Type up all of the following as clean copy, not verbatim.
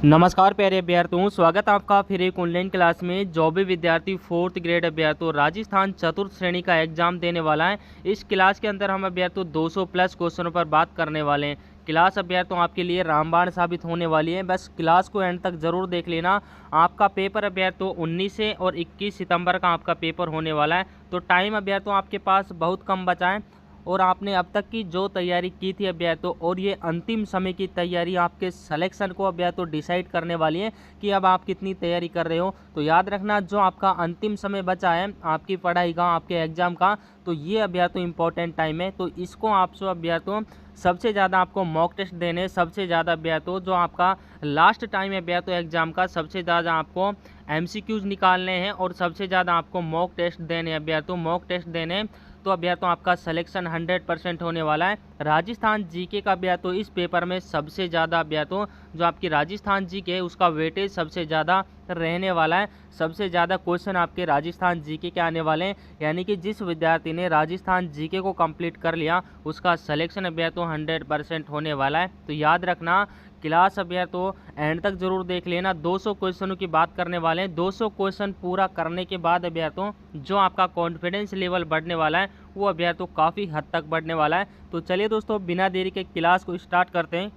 नमस्कार प्यारे अभ्यर्थियों, स्वागत है आपका फिर एक ऑनलाइन क्लास में। जो भी विद्यार्थी 4th ग्रेड अभ्यर्थियों राजस्थान चतुर्थ श्रेणी का एग्जाम देने वाला है, इस क्लास के अंदर हम अभ्यर्थियों 200 प्लस क्वेश्चनों पर बात करने वाले हैं। क्लास अभ्यर्थियों आपके लिए रामबाण साबित होने वाली है, बस क्लास को एंड तक जरूर देख लेना। आपका पेपर अभ्यर्थियों 19 और 21 सितंबर का आपका पेपर होने वाला है, तो टाइम अभ्यर्थियों आपके पास बहुत कम बचा है और आपने अब तक की जो तैयारी की थी अभ्यर्थियों, और ये अंतिम समय की तैयारी आपके सिलेक्शन को अभ्यर्थियों डिसाइड करने वाली है कि अब आप कितनी तैयारी कर रहे हो। तो याद रखना, जो आपका अंतिम समय बचा है आपकी पढ़ाई का, आपके एग्जाम का, तो ये अभ्यर्थियों इंपॉर्टेंट टाइम है। तो इसको आपसे अभ्यर्थियों सबसे ज़्यादा आपको मॉक टेस्ट देने, सबसे ज़्यादा अभ्यर्थियों जो आपका लास्ट टाइम है अभ्यर्थियों एग्जाम का, सबसे ज़्यादा आपको MCQs निकालने हैं और सबसे ज़्यादा आपको मॉक टेस्ट देने अभ्यर्थियों, मॉक टेस्ट देने। तो अभ्यर्थियों आपका सिलेक्शन 100% होने वाला है। राजस्थान जीके का अभ्यर्थियों इस पेपर में सबसे ज़्यादा अभ्यर्थियों जो आपकी राजस्थान जीके है उसका वेटेज सबसे ज़्यादा रहने वाला है। सबसे ज़्यादा क्वेश्चन आपके राजस्थान जीके के आने वाले हैं, यानी कि जिस विद्यार्थी ने राजस्थान जीके को कंप्लीट कर लिया उसका सिलेक्शन अभ्यर्थियों 100% होने वाला है। तो याद रखना, क्लास अभ्यर्थियों एंड तक जरूर देख लेना। 200 क्वेश्चनों की बात करने वाले हैं। 200 क्वेश्चन पूरा करने के बाद अभ्यर्थियों जो आपका कॉन्फिडेंस लेवल बढ़ने वाला है वो अभ्यर्थियों काफ़ी हद तक बढ़ने वाला है। तो चलिए दोस्तों, बिना देरी के क्लास को स्टार्ट करते हैं।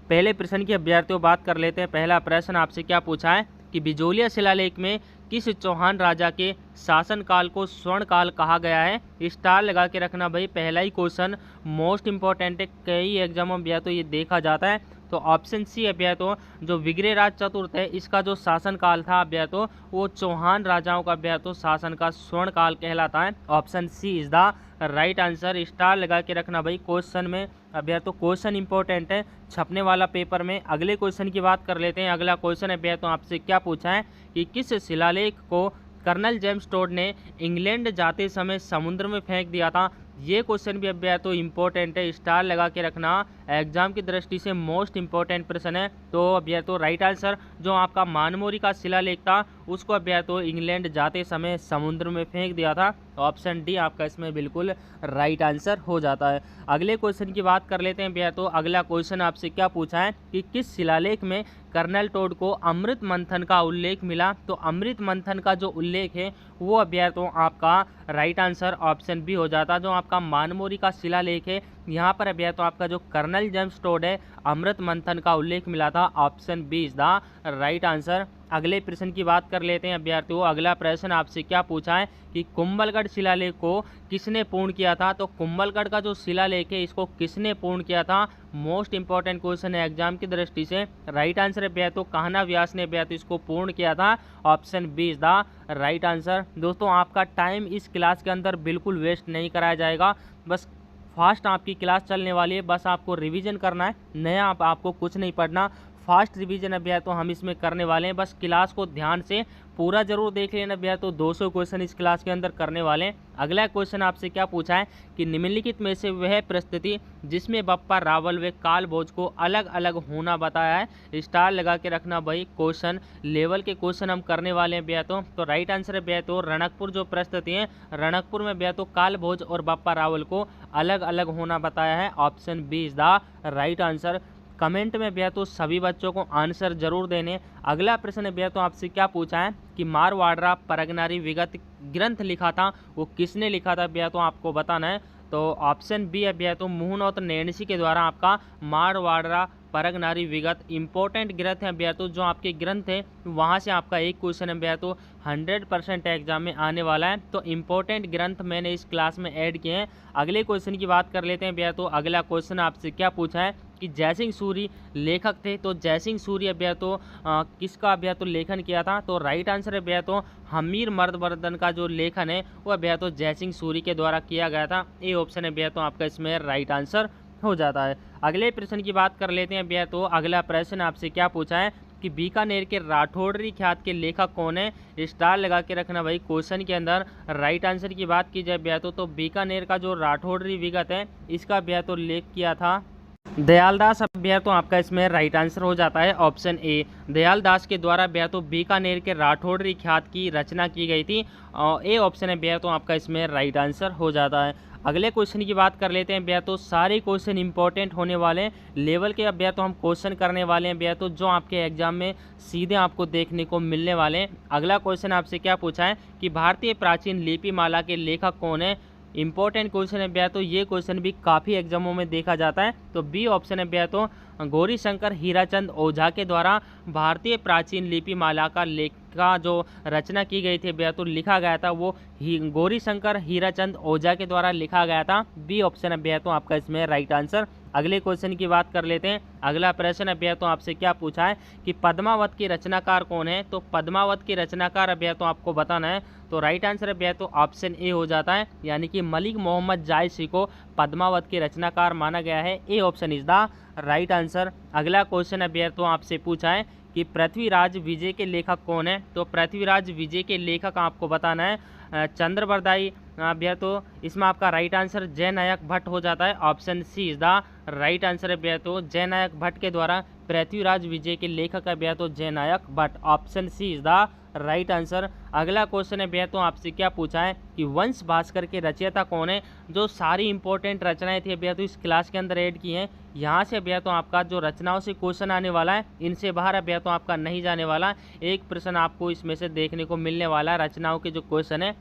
पहले प्रश्न की अभ्यर्थियों बात कर लेते हैं। पहला प्रश्न आपसे क्या पूछा है कि बिजोलिया शिलालेख में किस चौहान राजा के शासनकाल को स्वर्ण काल कहा गया है। स्टार लगा के रखना भाई, पहला ही क्वेश्चन मोस्ट इंपॉर्टेंट है, कई एग्जामों में तो ये देखा जाता है। तो ऑप्शन सी अभ्यर्थियों जो विग्रहराज चतुर्थ है इसका जो शासनकाल था अभ्यर्थियों वो चौहान राजाओं का अभ्यर्थियों शासन का स्वर्ण काल कहलाता है। Option C is the right answer. Star लगा के रखना भाई क्वेश्चन में अभ्यर्थियों, क्वेश्चन इंपॉर्टेंट है, छपने वाला पेपर में। अगले क्वेश्चन की बात कर लेते हैं। अगला क्वेश्चन अभ्यर्थियों आपसे क्या पूछा है कि किस शिलालेख को कर्नल जेम्स टोड ने इंग्लैंड जाते समय समुद्र में फेंक दिया था। ये क्वेश्चन भी अभ्यर्थियों इंपॉर्टेंट है, स्टार लगा के रखना, एग्जाम की दृष्टि से मोस्ट इंपॉर्टेंट प्रश्न है। तो अभ्यर्थियों राइट आंसर जो आपका मानमोरी का शिलालेख था उसको अभ्यर्थियों इंग्लैंड जाते समय समुद्र में फेंक दिया था। ऑप्शन डी आपका इसमें बिल्कुल राइट आंसर हो जाता है। अगले क्वेश्चन की बात कर लेते हैं अभ्यर्थियों। अगला क्वेश्चन आपसे क्या पूछा है कि किस शिलालेख में कर्नल टोड को अमृत मंथन का उल्लेख मिला। तो अमृत मंथन का जो उल्लेख है वो अभ्यर्थियों आपका राइट आंसर ऑप्शन बी हो जाता। जो आपका मानमोरी का शिलालेख है यहाँ पर अभ्यर्थियों आपका जो कर्नल जेम्स टोड है अमृत मंथन का उल्लेख मिला था। Option B is the right answer. अगले प्रश्न की बात कर लेते हैं अभ्यर्थियों। अगला प्रश्न आपसे क्या पूछा है कि कुंभलगढ़ शिलालेख को किसने पूर्ण किया था। तो कुंभलगढ़ का जो शिलालेख है इसको किसने पूर्ण किया था, मोस्ट इंपॉर्टेंट क्वेश्चन है एग्जाम की दृष्टि से। राइट आंसर अभ्यर्थियों कान्हा व्यास ने अभ्यर्थियों इसको पूर्ण किया था। Option B is the right answer. दोस्तों आपका टाइम इस क्लास के अंदर बिल्कुल वेस्ट नहीं कराया जाएगा, बस फास्ट आपकी क्लास चलने वाली है, बस आपको रिवीजन करना है, नया आपको कुछ नहीं पढ़ना। फास्ट रिवीजन अभ्यर्थियों हम इसमें करने वाले हैं, बस क्लास को ध्यान से पूरा जरूर देख लेना अभ्यर्थियों। 200 क्वेश्चन इस क्लास के अंदर करने वाले हैं। अगला क्वेश्चन आपसे क्या पूछा है कि निम्नलिखित में से वह परिस्थिति जिसमें बप्पा रावल व काल भोज को अलग अलग होना बताया है। स्टार लगा के रखना भाई, क्वेश्चन लेवल के क्वेश्चन हम करने वाले हैं अभ्यर्थियों। तो राइट आंसर अभ्यर्थियों रणकपुर जो परिस्थिति है, रणकपुर में अभ्यर्थियों काल भोज और बप्पा रावल को अलग अलग होना बताया है। Option B is the right answer. Comment में अभ्यर्थियों सभी बच्चों को आंसर जरूर देने। अगला प्रश्न अभ्यर्थियों आपसे क्या पूछा है कि मारवाड़ा परगनारी विगत ग्रंथ लिखा था, वो किसने लिखा था अभ्यर्थियों आपको बताना है। तो ऑप्शन बी अभ्यर्थियों मुहनोत नैणसी के द्वारा आपका मारवाड़ा परगनारी विगत इंपॉर्टेंट ग्रंथ है अभ्यर्थियों। जो आपके ग्रंथ है वहाँ से आपका एक क्वेश्चन अभ्यर्थियों 100% एग्जाम में आने वाला है। तो इंपॉर्टेंट ग्रंथ मैंने इस क्लास में ऐड किए हैं। अगले क्वेश्चन की बात कर लेते हैं अभ्यर्थियों। अगला क्वेश्चन आपसे क्या पूछा है कि जयसिंह सूरी लेखक थे। तो जयसिंह सूरी अभ्यर्थियों किसका अभ्यर्थियों लेखन किया था। तो राइट आंसर अभ्यर्थियों हमीर मर्दवर्धन का जो लेखन है वो अभ्यर्थियों जयसिंह सूरी के द्वारा किया गया था। ये ऑप्शन अभ्यर्थियों आपका इसमें राइट आंसर हो जाता है। अगले प्रश्न की बात कर लेते हैं अभ्यर्थियों। अगला प्रश्न आपसे क्या पूछा है कि बीकानेर के राठौड़ी ख्यात के लेखक कौन है। स्टार लगा के रखना भाई, क्वेश्चन के अंदर राइट आंसर की बात की जाए अभ्यर्थियों तो बीकानेर का जो राठौड़ी विगत है इसका अभ्यर्थियों लेख किया था दयालदास अभ्यर्थियों आपका इसमें राइट आंसर हो जाता है। ऑप्शन ए दयालदास के द्वारा अभ्यर्थियों बीकानेर के राठौड़ी ख्यात की रचना की गई थी। ए ऑप्शन अभ्यर्थियों आपका इसमें राइट आंसर हो जाता है। अगले क्वेश्चन की बात कर लेते हैं भैया। तो सारे क्वेश्चन इंपॉर्टेंट होने वाले हैं, लेवल के अब भैया तो हम क्वेश्चन करने वाले हैं भैया, तो जो आपके एग्जाम में सीधे आपको देखने को मिलने वाले हैं। अगला क्वेश्चन आपसे क्या पूछा है कि भारतीय प्राचीन लिपि माला के लेखक कौन है। इंपॉर्टेंट क्वेश्चन है भैया, तो ये क्वेश्चन भी काफ़ी एग्जामों में देखा जाता है। तो बी ऑप्शन है भैया, तो गौरी शंकर हीराचंद ओझा के द्वारा भारतीय प्राचीन लिपि माला का का जो रचना की गई थी भैया, तो लिखा गया था वो गौरी शंकर हीराचंद ओझा के द्वारा लिखा गया था। बी ऑप्शन है भैया, तो आपका इसमें राइट आंसर। अगले क्वेश्चन की बात कर लेते हैं। अगला प्रश्न है भैया, तो आपसे क्या पूछा है कि पद्मावत की रचनाकार कौन है। तो पद्मावत की रचनाकार भैया तो आपको बताना है। तो राइट आंसर है भैया, तो ऑप्शन ए हो जाता है, यानी कि मलिक मोहम्मद जायसी को पद्मावत के रचनाकार माना गया है। A option is the right answer. अगला क्वेश्चन है भैया, तो आपसे पूछा है कि पृथ्वीराज विजय के लेखक कौन है। तो पृथ्वीराज विजय के लेखक आपको बताना है चंद्रबरदाई भैया, तो इसमें आपका राइट आंसर जयनायक भट्ट हो जाता है। Option C is the right answer है भैया, तो जयनायक भट्ट के द्वारा पृथ्वीराज विजय के लेखक है भैया, तो Jaynayak Bhatt. Option C is the right answer. अगला क्वेश्चन है भैया, तो आपसे क्या पूछा है कि वंश भास्कर के रचयिता कौन है। जो सारी इंपॉर्टेंट रचनाएं थी भैया तो इस क्लास के अंदर ऐड की हैं। यहाँ से भैया तो आपका जो रचनाओं से क्वेश्चन आने वाला है, इनसे बाहर है भैया तो आपका नहीं जाने वाला। एक प्रश्न आपको इसमें से देखने को मिलने वाला है। रचनाओं के जो क्वेश्चन है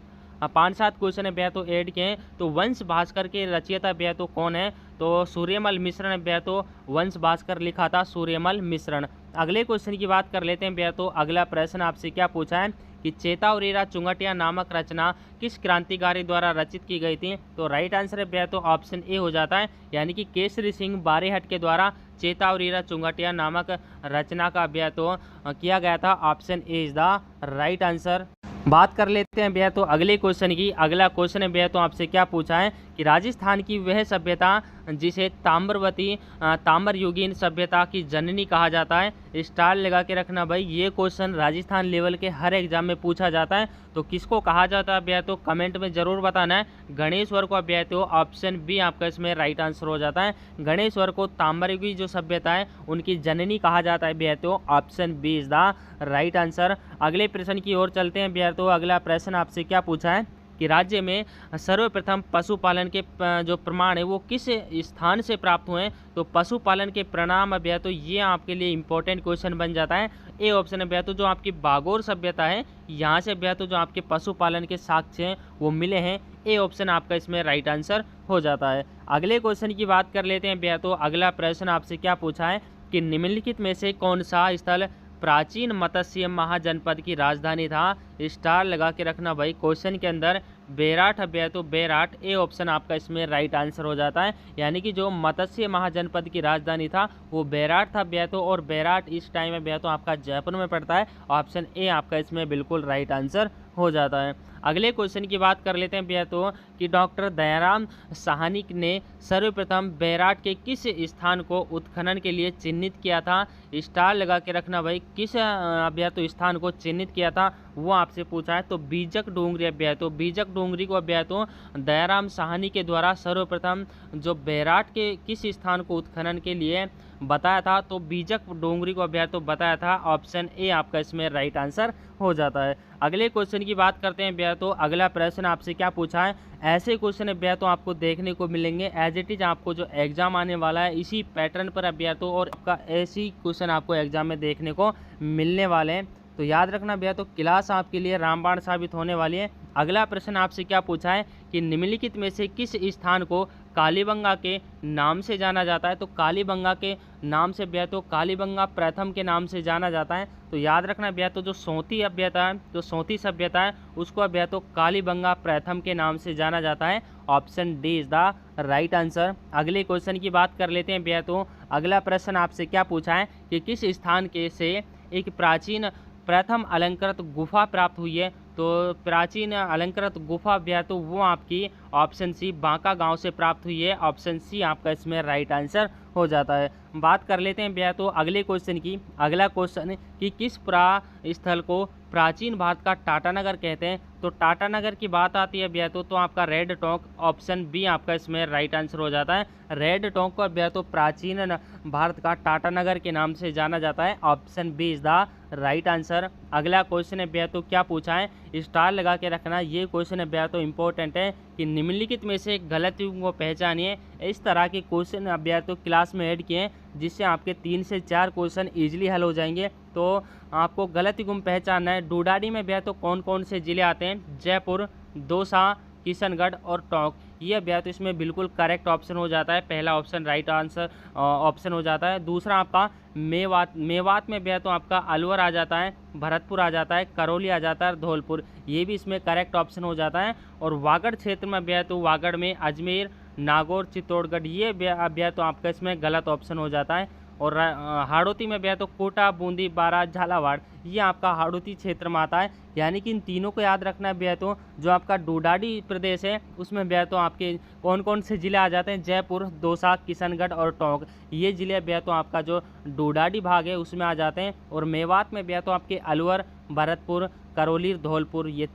5-7 क्वेश्चन है भैया तो ऐड किए हैं। तो वंश भास्कर के रचयिता भैया तो कौन है। तो सूर्यमल मिश्रण भैया, तो वंश भास्कर लिखा था सूर्यमल मिश्रण। अगले क्वेश्चन की बात कर लेते हैं भैया। तो अगला प्रश्न आपसे क्या पूछा है कि चेतावरेरा चुंगटिया नामक रचना किस क्रांतिकारी द्वारा रचित की गई थी। तो राइट आंसर है भैया, तो ऑप्शन ए हो जाता है, यानी कि केसरी सिंह बारेहट के द्वारा चेतावरेरा चुंगटिया नामक रचना का भैया तो किया गया था। Option A is the right answer. बात कर लेते हैं भैया तो अगले क्वेश्चन की। अगला क्वेश्चन है भैया, तो आपसे क्या पूछा है कि राजस्थान की वह सभ्यता जिसे ताम्रवती ताम्रयुगीन सभ्यता की जननी कहा जाता है। स्टार लगा के रखना भाई, ये क्वेश्चन राजस्थान लेवल के हर एग्जाम में पूछा जाता है। तो किसको कहा जाता है भैया, तो कमेंट में जरूर बताना है। गणेश्वर को भैया, तो ऑप्शन बी आपका इसमें राइट आंसर हो जाता है। गणेश्वर को ताम्रयुगी जो सभ्यता है उनकी जननी कहा जाता है भैया, तो option B is the right answer. अगले प्रश्न की ओर चलते हैं भैया। तो अगला प्रश्न आपसे क्या पूछा है कि राज्य में सर्वप्रथम पशुपालन के जो प्रमाण है वो किस स्थान से प्राप्त हुए हैं। तो पशुपालन के प्रणाम भैया, तो ये आपके लिए इंपॉर्टेंट क्वेश्चन बन जाता है। ए ऑप्शन है भैया, तो जो आपकी बागोर सभ्यता है यहाँ से भैया तो जो आपके पशुपालन के साक्ष्य हैं वो मिले हैं। ए ऑप्शन आपका इसमें राइट आंसर हो जाता है। अगले क्वेश्चन की बात कर लेते हैं भैया। तो अगला प्रश्न आपसे क्या पूछा है कि निम्नलिखित में से कौन सा स्थल प्राचीन मत्स्य महाजनपद की राजधानी था। स्टार लगा के रखना भाई, क्वेश्चन के अंदर बेराट है तो बेराट। ए ऑप्शन आपका इसमें राइट आंसर हो जाता है, यानी कि जो मत्स्य महाजनपद की राजधानी था वो बेराट था भैया तो, और बेराट इस टाइम में भैया तो आपका जयपुर में पड़ता है। ऑप्शन ए आपका इसमें बिल्कुल राइट आंसर हो जाता है। अगले क्वेश्चन की बात कर लेते हैं भैया तो कि डॉक्टर दयाराम साहनी ने सर्वप्रथम बेराट के किस स्थान को उत्खनन के लिए चिन्हित किया था। स्टार लगा के रखना भाई, किस भैया तो स्थान को चिन्हित किया था वो आपसे पूछा है। तो बीजक डोंगरी अभ्याय, तो बीजक डोंगरी को अभ्याय तो दयाराम साहनी के द्वारा सर्वप्रथम जो बेराट के किस स्थान को उत्खनन के लिए बताया था, तो बीजक डोंगरी को अभ्याय तो बताया था। ऑप्शन ए आपका इसमें राइट आंसर हो जाता है। अगले क्वेश्चन की बात करते हैं भैया तो अगला प्रश्न आपसे क्या पूछा है। ऐसे क्वेश्चन भैया तो आपको देखने को मिलेंगे एज इट इज, आपको जो एग्जाम आने वाला है इसी पैटर्न पर भैया तो, और आपका ऐसी क्वेश्चन आपको एग्जाम में देखने को मिलने वाले हैं। तो याद रखना भैया तो क्लास आपके लिए रामबाण साबित होने वाली है। अगला प्रश्न आपसे क्या पूछा है कि निम्नलिखित में से किस स्थान को कालीबंगा के नाम से जाना जाता है। तो कालीबंगा के नाम से भैया तो कालीबंगा प्रथम के नाम से जाना जाता है। तो याद रखना भैया तो जो सोती सभ्यता है, जो सोती सभ्यता है उसको भैया तो कालीबंगा प्रथम के नाम से जाना जाता है। Option D is the right answer. अगले क्वेश्चन की बात कर लेते हैं भैया तो अगला प्रश्न आपसे क्या पूछा है कि किस स्थान के से एक प्राचीन प्रथम अलंकृत गुफा प्राप्त हुई है। तो प्राचीन अलंकृत गुफा भैया तो वो आपकी ऑप्शन सी बांका गांव से प्राप्त हुई है। ऑप्शन सी आपका इसमें राइट आंसर हो जाता है। बात कर लेते हैं भैया तो अगले क्वेश्चन की। अगला क्वेश्चन कि किस स्थल को प्राचीन भारत का टाटानगर कहते हैं। तो टाटानगर की बात आती है भैया तो आपका रेड टोंक, ऑप्शन बी आपका इसमें राइट आंसर हो जाता है। रेड टोंक को भैया तो प्राचीन भारत का टाटानगर के नाम से जाना जाता है। Option B is the right answer. अगला क्वेश्चन है भैया तो क्या पूछा है, स्टार लगा के रखना। ये क्वेश्चन है भैया तो इंपॉर्टेंट है कि निम्नलिखित में से गलत युग्म को पहचानिए। इस तरह के क्वेश्चन अब भैया तो क्लास में ऐड किए हैं जिससे आपके 3 से 4 क्वेश्चन इजीली हल हो जाएंगे। तो आपको गलत युग्म पहचानना है। डूडाडी में भैया तो कौन कौन से ज़िले आते हैं, जयपुर, दौसा, किशनगढ़ और टोंक। ये भैया तो इसमें बिल्कुल करेक्ट ऑप्शन हो जाता है, पहला ऑप्शन राइट आंसर ऑप्शन हो जाता है। दूसरा आपका मेवात, मेवात में भैया तो आपका अलवर आ जाता है, भरतपुर आ जाता है, करौली आ जाता है, धौलपुर, ये भी इसमें करेक्ट ऑप्शन हो जाता है। और वागड़ क्षेत्र में भैया तो वागड़ में अजमेर, नागौर, चित्तौड़गढ़, ये भैया तो आपका इसमें गलत ऑप्शन हो जाता है। और हाड़ौती में भैया तो कोटा, बूंदी, बारा, झालावाड़, ये आपका हाड़ौती क्षेत्र में आता है। यानी कि इन तीनों को याद रखना है भैया तो जो आपका डोडाडी प्रदेश है उसमें भैया तो आपके कौन कौन से ज़िले आ जाते हैं, जयपुर, दौसा, किशनगढ़ और टोंक, ये ज़िले भैया तो आपका जो डोडाडी भाग है उसमें आ जाते हैं। और मेवात में भैया तो आपके अलवर, भरतपुर, करौली, धौलपुर, ये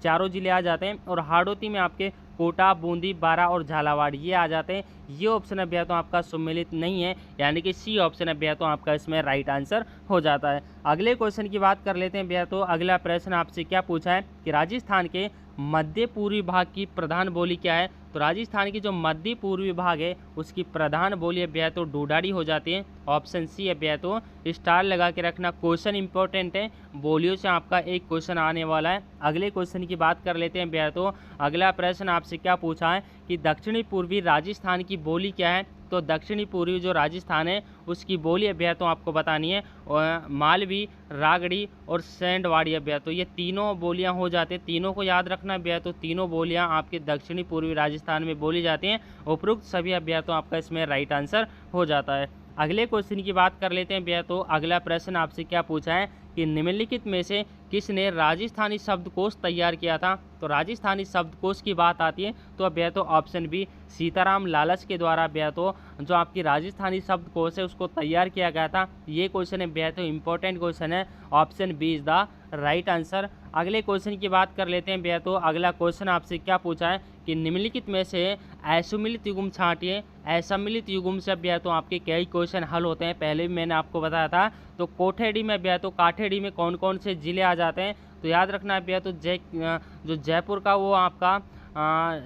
चारों ज़िले आ जाते हैं। और हाड़ौती में आपके कोटा, बूंदी, बारा और झालावाड़, ये आ जाते हैं। ये ऑप्शन है भैया तो आपका सम्मिलित नहीं है, यानी कि सी ऑप्शन है भैया तो आपका इसमें राइट आंसर हो जाता है। अगले क्वेश्चन की बात कर लेते हैं भैया तो अगला प्रश्न आपसे क्या पूछा है कि राजस्थान के मध्य पूर्वी भाग की प्रधान बोली क्या है। तो राजस्थान की जो मध्य पूर्वी भाग है उसकी प्रधान बोली है भैया तो डोडाडी हो जाती है। ऑप्शन सी है भैया तो स्टार लगा के रखना। क्वेश्चन इंपॉर्टेंट है, बोलियों से आपका एक क्वेश्चन आने वाला है। अगले क्वेश्चन की बात कर लेते हैं भैया तो अगला प्रश्न आपसे क्या पूछा है कि दक्षिणी पूर्वी राजस्थान की बोली क्या है। तो दक्षिणी पूर्वी जो राजस्थान है उसकी बोली है भैया तो आपको बतानी है। और मालवी, रागड़ी और सेंधवाड़ी है भैया तो ये तीनों बोलियां हो जाती हैं। तीनों को याद रखना भैया तो तीनों बोलियां आपके दक्षिणी पूर्वी राजस्थान में बोली जाती हैं। उपरोक्त सभी भैया तो आपका इसमें राइट आंसर हो जाता है। अगले क्वेश्चन की बात कर लेते हैं भैया तो अगला प्रश्न आपसे क्या पूछा है कि निम्नलिखित में से किसने राजस्थानी शब्दकोश तैयार किया था। तो राजस्थानी शब्दकोश की बात आती है तो भैया तो ऑप्शन बी सीताराम लालच के द्वारा भैया तो जो आपकी राजस्थानी शब्दकोश है उसको तैयार किया गया था। ये क्वेश्चन है भैया तो इंपॉर्टेंट क्वेश्चन है। Option B is the right answer. अगले क्वेश्चन की बात कर लेते हैं भैया तो अगला क्वेश्चन आपसे क्या पूछा है कि निम्नलिखित में से असम्मिलित युग्म छांटिए। असम्मिलित युग्म से भैया तो आपके कई क्वेश्चन हल होते हैं, पहले भी मैंने आपको बताया था। तो कोठेड़ी में भैया तो काठेड़ी में कौन कौन से ज़िले आ जाते हैं। तो याद रखना है भैया तो जो जयपुर का वो आपका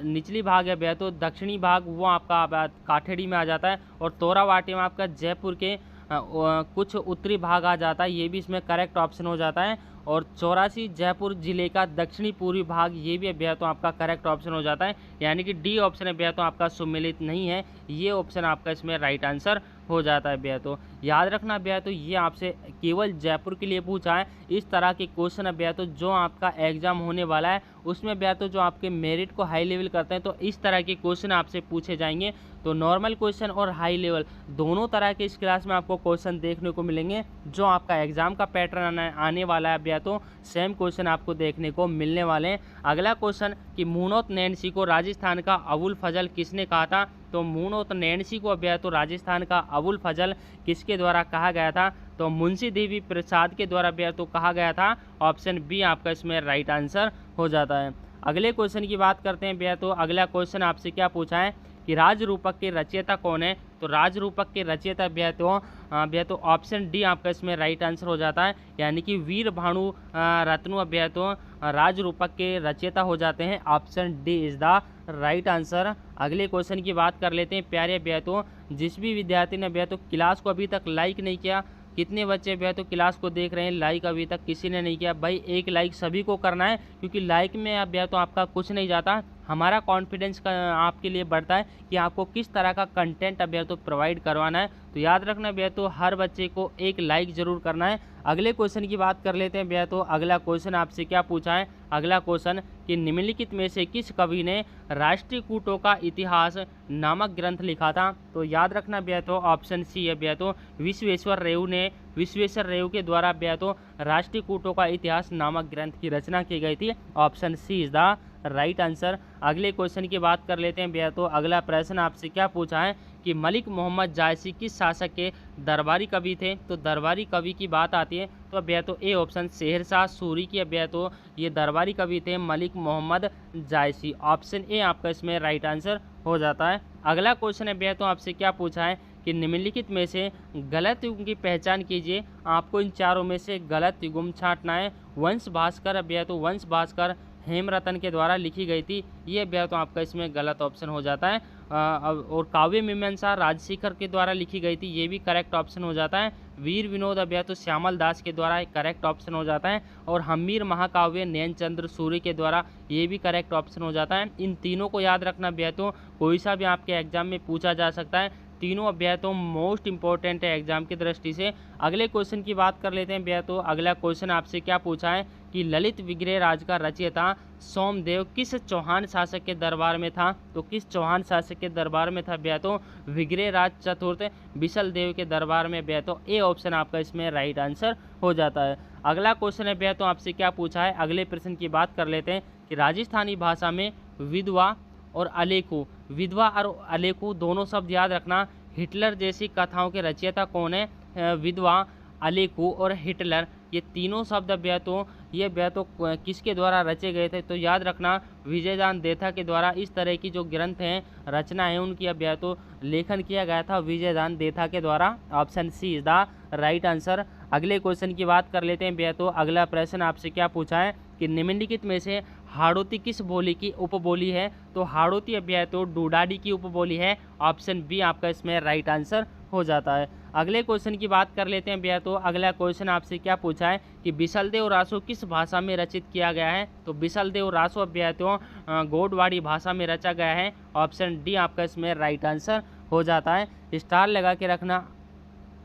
निचली भाग है भैया तो दक्षिणी भाग वो आपका काठेड़ी में आ जाता है। और तोरावाटी में आपका जयपुर के कुछ उत्तरी भाग आ जाता है, ये भी इसमें करेक्ट ऑप्शन हो जाता है। और 84 जयपुर जिले का दक्षिणी पूर्वी भाग, ये भी भैया तो आपका करेक्ट ऑप्शन हो जाता है। यानी कि डी ऑप्शन है भैया तो आपका सम्मिलित नहीं है, ये ऑप्शन आपका इसमें राइट आंसर हो जाता है भैया तो। याद रखना भैया तो ये आपसे केवल जयपुर के लिए पूछा है। इस तरह के क्वेश्चन है भैया तो जो आपका एग्जाम होने वाला है उसमें भैया तो जो आपके मेरिट को हाई लेवल करते हैं तो इस तरह के क्वेश्चन आपसे पूछे जाएंगे। तो नॉर्मल क्वेश्चन और हाई लेवल दोनों तरह के इस क्लास में आपको क्वेश्चन देखने को मिलेंगे। जो आपका एग्जाम का पैटर्न आने वाला है भैया तो सेम क्वेश्चन आपको देखने को मिलने वाले हैं। अगला क्वेश्चन कि मुनोत नैन्सी को राजस्थान का अबुल फजल किसने कहा था। तो मुनोत नैन्सी को भैया तो राजस्थान का अबुल फजल किसके द्वारा कहा गया था। तो मुंशी देवी प्रसाद के द्वारा भैया तो कहा गया था। ऑप्शन बी आपका इसमें राइट आंसर हो जाता है। अगले क्वेश्चन की बात करते हैं भैया तो अगला क्वेश्चन आपसे क्या पूछा है कि राजरूपक के रचयिता कौन है। तो राजरूपक के रचयिता भैया तो ऑप्शन डी आपका इसमें राइट आंसर हो जाता है। यानी कि वीर भानु रत्नु भैया तो राजरूपक के रचयिता हो जाते हैं। Option D is the right answer. अगले क्वेश्चन की बात कर लेते हैं प्यारे भैया तो जिस भी विद्यार्थी ने भैया तो क्लास को अभी तक लाइक नहीं किया, कितने बच्चे भैया तो क्लास को देख रहे हैं, लाइक अभी तक किसी ने नहीं किया। भाई एक लाइक सभी को करना है क्योंकि लाइक में अब भैया तो आपका कुछ नहीं जाता, हमारा कॉन्फिडेंस का आपके लिए बढ़ता है कि आपको किस तरह का कंटेंट अब भैया तो प्रोवाइड करवाना है। तो याद रखना भैया तो हर बच्चे को एक लाइक ज़रूर करना है। अगले क्वेश्चन की बात कर लेते हैं भैया तो अगला क्वेश्चन आपसे क्या पूछा है। अगला क्वेश्चन कि निम्नलिखित में से किस कवि ने राष्ट्रकूटों का इतिहास नामक ग्रंथ लिखा था। तो याद रखना भैया तो ऑप्शन सी है भैया तो विश्वेश्वर रेव के द्वारा भैया तो राष्ट्रकूटों का इतिहास नामक ग्रंथ की रचना की गई थी। Option C is the right answer. अगले क्वेश्चन की बात कर लेते हैं भैया तो अगला प्रश्न आपसे क्या पूछा है कि मलिक मोहम्मद जायसी किस शासक के दरबारी कवि थे। तो दरबारी कवि की बात आती है तो अब यह तो ए ऑप्शन शेरशाह सूरी की अब यह तो ये दरबारी कवि थे मलिक मोहम्मद जायसी। ऑप्शन ए आपका इसमें राइट आंसर हो जाता है। अगला क्वेश्चन है तो आपसे क्या पूछा है कि निम्नलिखित में से गलत युग्म की पहचान कीजिए। आपको इन चारों में से गलत युग्म छांटना है। वंश भास्कर अब तो वंश भास्कर हेमरतन के द्वारा लिखी गई थी, ये तो आपका इसमें गलत ऑप्शन हो जाता है। और काव्य मीमांसा राजशेखर के द्वारा लिखी गई थी, ये भी करेक्ट ऑप्शन हो जाता है। वीर विनोद अब तो श्यामल दास के द्वारा एक करेक्ट ऑप्शन हो जाता है। और हम्मीर महाकाव्य नैनचंद्र सूर्य के द्वारा, ये भी करेक्ट ऑप्शन हो जाता है। इन तीनों को याद रखना तो कोई सा भी आपके एग्जाम में पूछा जा सकता है। तीनों अभ्याय तो मोस्ट इंपॉर्टेंट है एग्जाम की दृष्टि से। अगले क्वेश्चन की बात कर लेते हैं तो अगला क्वेश्चन आपसे क्या पूछा है कि ललित विग्रह राज का रचयिता सोमदेव किस चौहान शासक के दरबार में था। तो किस चौहान शासक के दरबार में था तो विग्रह राज चतुर्थ बिसल देव के दरबार में तो ए ऑप्शन आपका इसमें राइट आंसर हो जाता है। अगला क्वेश्चन है तो आपसे क्या पूछा है, अगले प्रश्न की बात कर लेते हैं कि राजस्थानी भाषा में विधवा और अलेखू, विधवा और अलेखू दोनों शब्द याद रखना। हिटलर जैसी कथाओं के रचयिता कौन है, विधवा, अलेखू और हिटलर, ये तीनों शब्द ये तो किसके द्वारा रचे गए थे। तो याद रखना विजयदान देथा के द्वारा इस तरह की जो ग्रंथ हैं, रचना है, उनकी तो लेखन किया गया था विजयदान देथा के द्वारा। Option C is the right answer. अगले क्वेश्चन की बात कर लेते हैं तो अगला प्रश्न आपसे क्या पूछा है कि निम्नलिखित में से हाड़ौती किस बोली की उपबोली है। तो हाड़ौती तो डूडाडी की उपबोली है। ऑप्शन बी आपका इसमें राइट आंसर हो जाता है। अगले क्वेश्चन की बात कर लेते हैं तो अगला क्वेश्चन आपसे क्या पूछा है कि बिसलदेव रासो किस भाषा में रचित किया गया है। तो बिसलदेव रासो तो गोडवाड़ी भाषा में रचा गया है। ऑप्शन डी आपका इसमें राइट आंसर हो जाता है। स्टार लगा के रखना।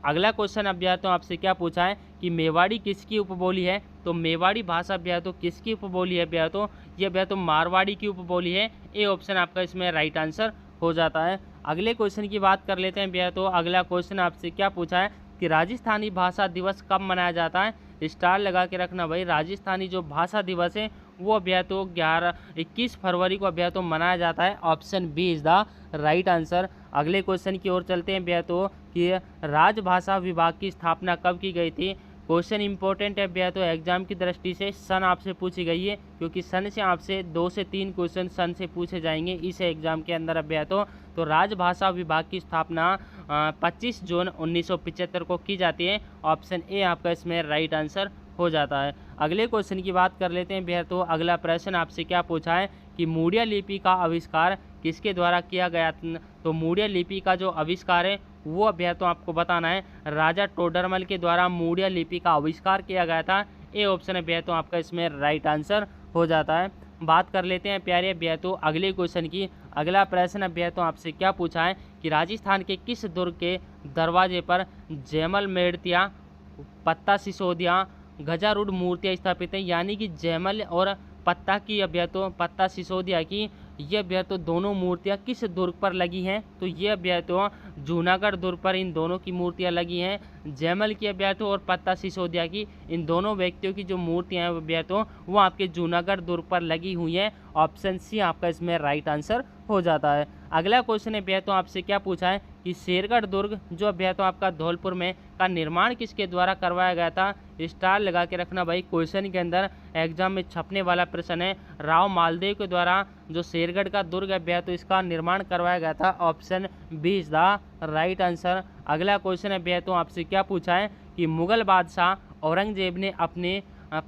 अगला क्वेश्चन तो आपसे क्या पूछा है कि मेवाड़ी किसकी उपबोली है। तो मेवाड़ी भाषा तो किसकी उपबोली है तो ये तो मारवाड़ी की उपबोली है। ए ऑप्शन आपका इसमें राइट आंसर हो जाता है। अगले क्वेश्चन की बात कर लेते हैं तो अगला क्वेश्चन आपसे क्या पूछा है कि राजस्थानी भाषा दिवस कब मनाया जाता है। स्टार लगा के रखना भाई। राजस्थानी जो भाषा दिवस है वो तो 21 फरवरी को तो मनाया जाता है। Option B is the right answer. अगले क्वेश्चन की ओर चलते हैं तो कि राजभाषा विभाग की स्थापना कब की गई थी। क्वेश्चन इंपॉर्टेंट है तो एग्जाम की दृष्टि से सन आपसे पूछी गई है, क्योंकि सन से आपसे 2 से 3 क्वेश्चन सन से पूछे जाएंगे इस एग्जाम के अंदर। तो राजभाषा विभाग की स्थापना 25 जून 1975 को की जाती है। ऑप्शन ए आपका इसमें राइट आंसर हो जाता है। अगले क्वेश्चन की बात कर लेते हैं तो अगला प्रश्न आपसे क्या पूछा है कि मूडिया लिपि का आविष्कार किसके द्वारा किया गया। तो मूडिया लिपि का जो आविष्कार है वो तो आपको बताना है। राजा टोडरमल के द्वारा मूडिया लिपि का आविष्कार किया गया था। ए ऑप्शन है तो आपका इसमें राइट आंसर हो जाता है। बात कर लेते हैं प्यारे तो अगले क्वेश्चन की। अगला प्रश्न तो आपसे क्या पूछा है कि राजस्थान के किस दुर्ग के दरवाजे पर जयमल मेड़तिया, पत्ता सिसोदिया, गजारूढ़ मूर्तियाँ स्थापित हैं। यानी कि जयमल और पत्ता की तो पत्ता सिसोदिया की ये तो दोनों मूर्तियाँ किस दुर्ग पर लगी हैं। तो ये तो जूनागढ़ दुर्ग पर इन दोनों की मूर्तियाँ लगी हैं। जयमल की तो और पत्ता सिसोदिया की, इन दोनों व्यक्तियों की जो मूर्तियाँ हैं तो वो आपके जूनागढ़ दुर्ग पर लगी हुई हैं। ऑप्शन सी आपका इसमें राइट आंसर हो जाता है। अगला क्वेश्चन है तो आपसे क्या पूछा है कि शेरगढ़ दुर्ग जो तो आपका धौलपुर में का निर्माण किसके द्वारा करवाया गया था। स्टार लगा के रखना भाई। क्वेश्चन के अंदर एग्जाम में छपने वाला प्रश्न है। राव मालदेव के द्वारा जो शेरगढ़ का दुर्ग है तो इसका निर्माण करवाया गया था। Option B is the right answer. अगला क्वेश्चन है तो आपसे क्या पूछा है कि मुगल बादशाह औरंगजेब ने अपने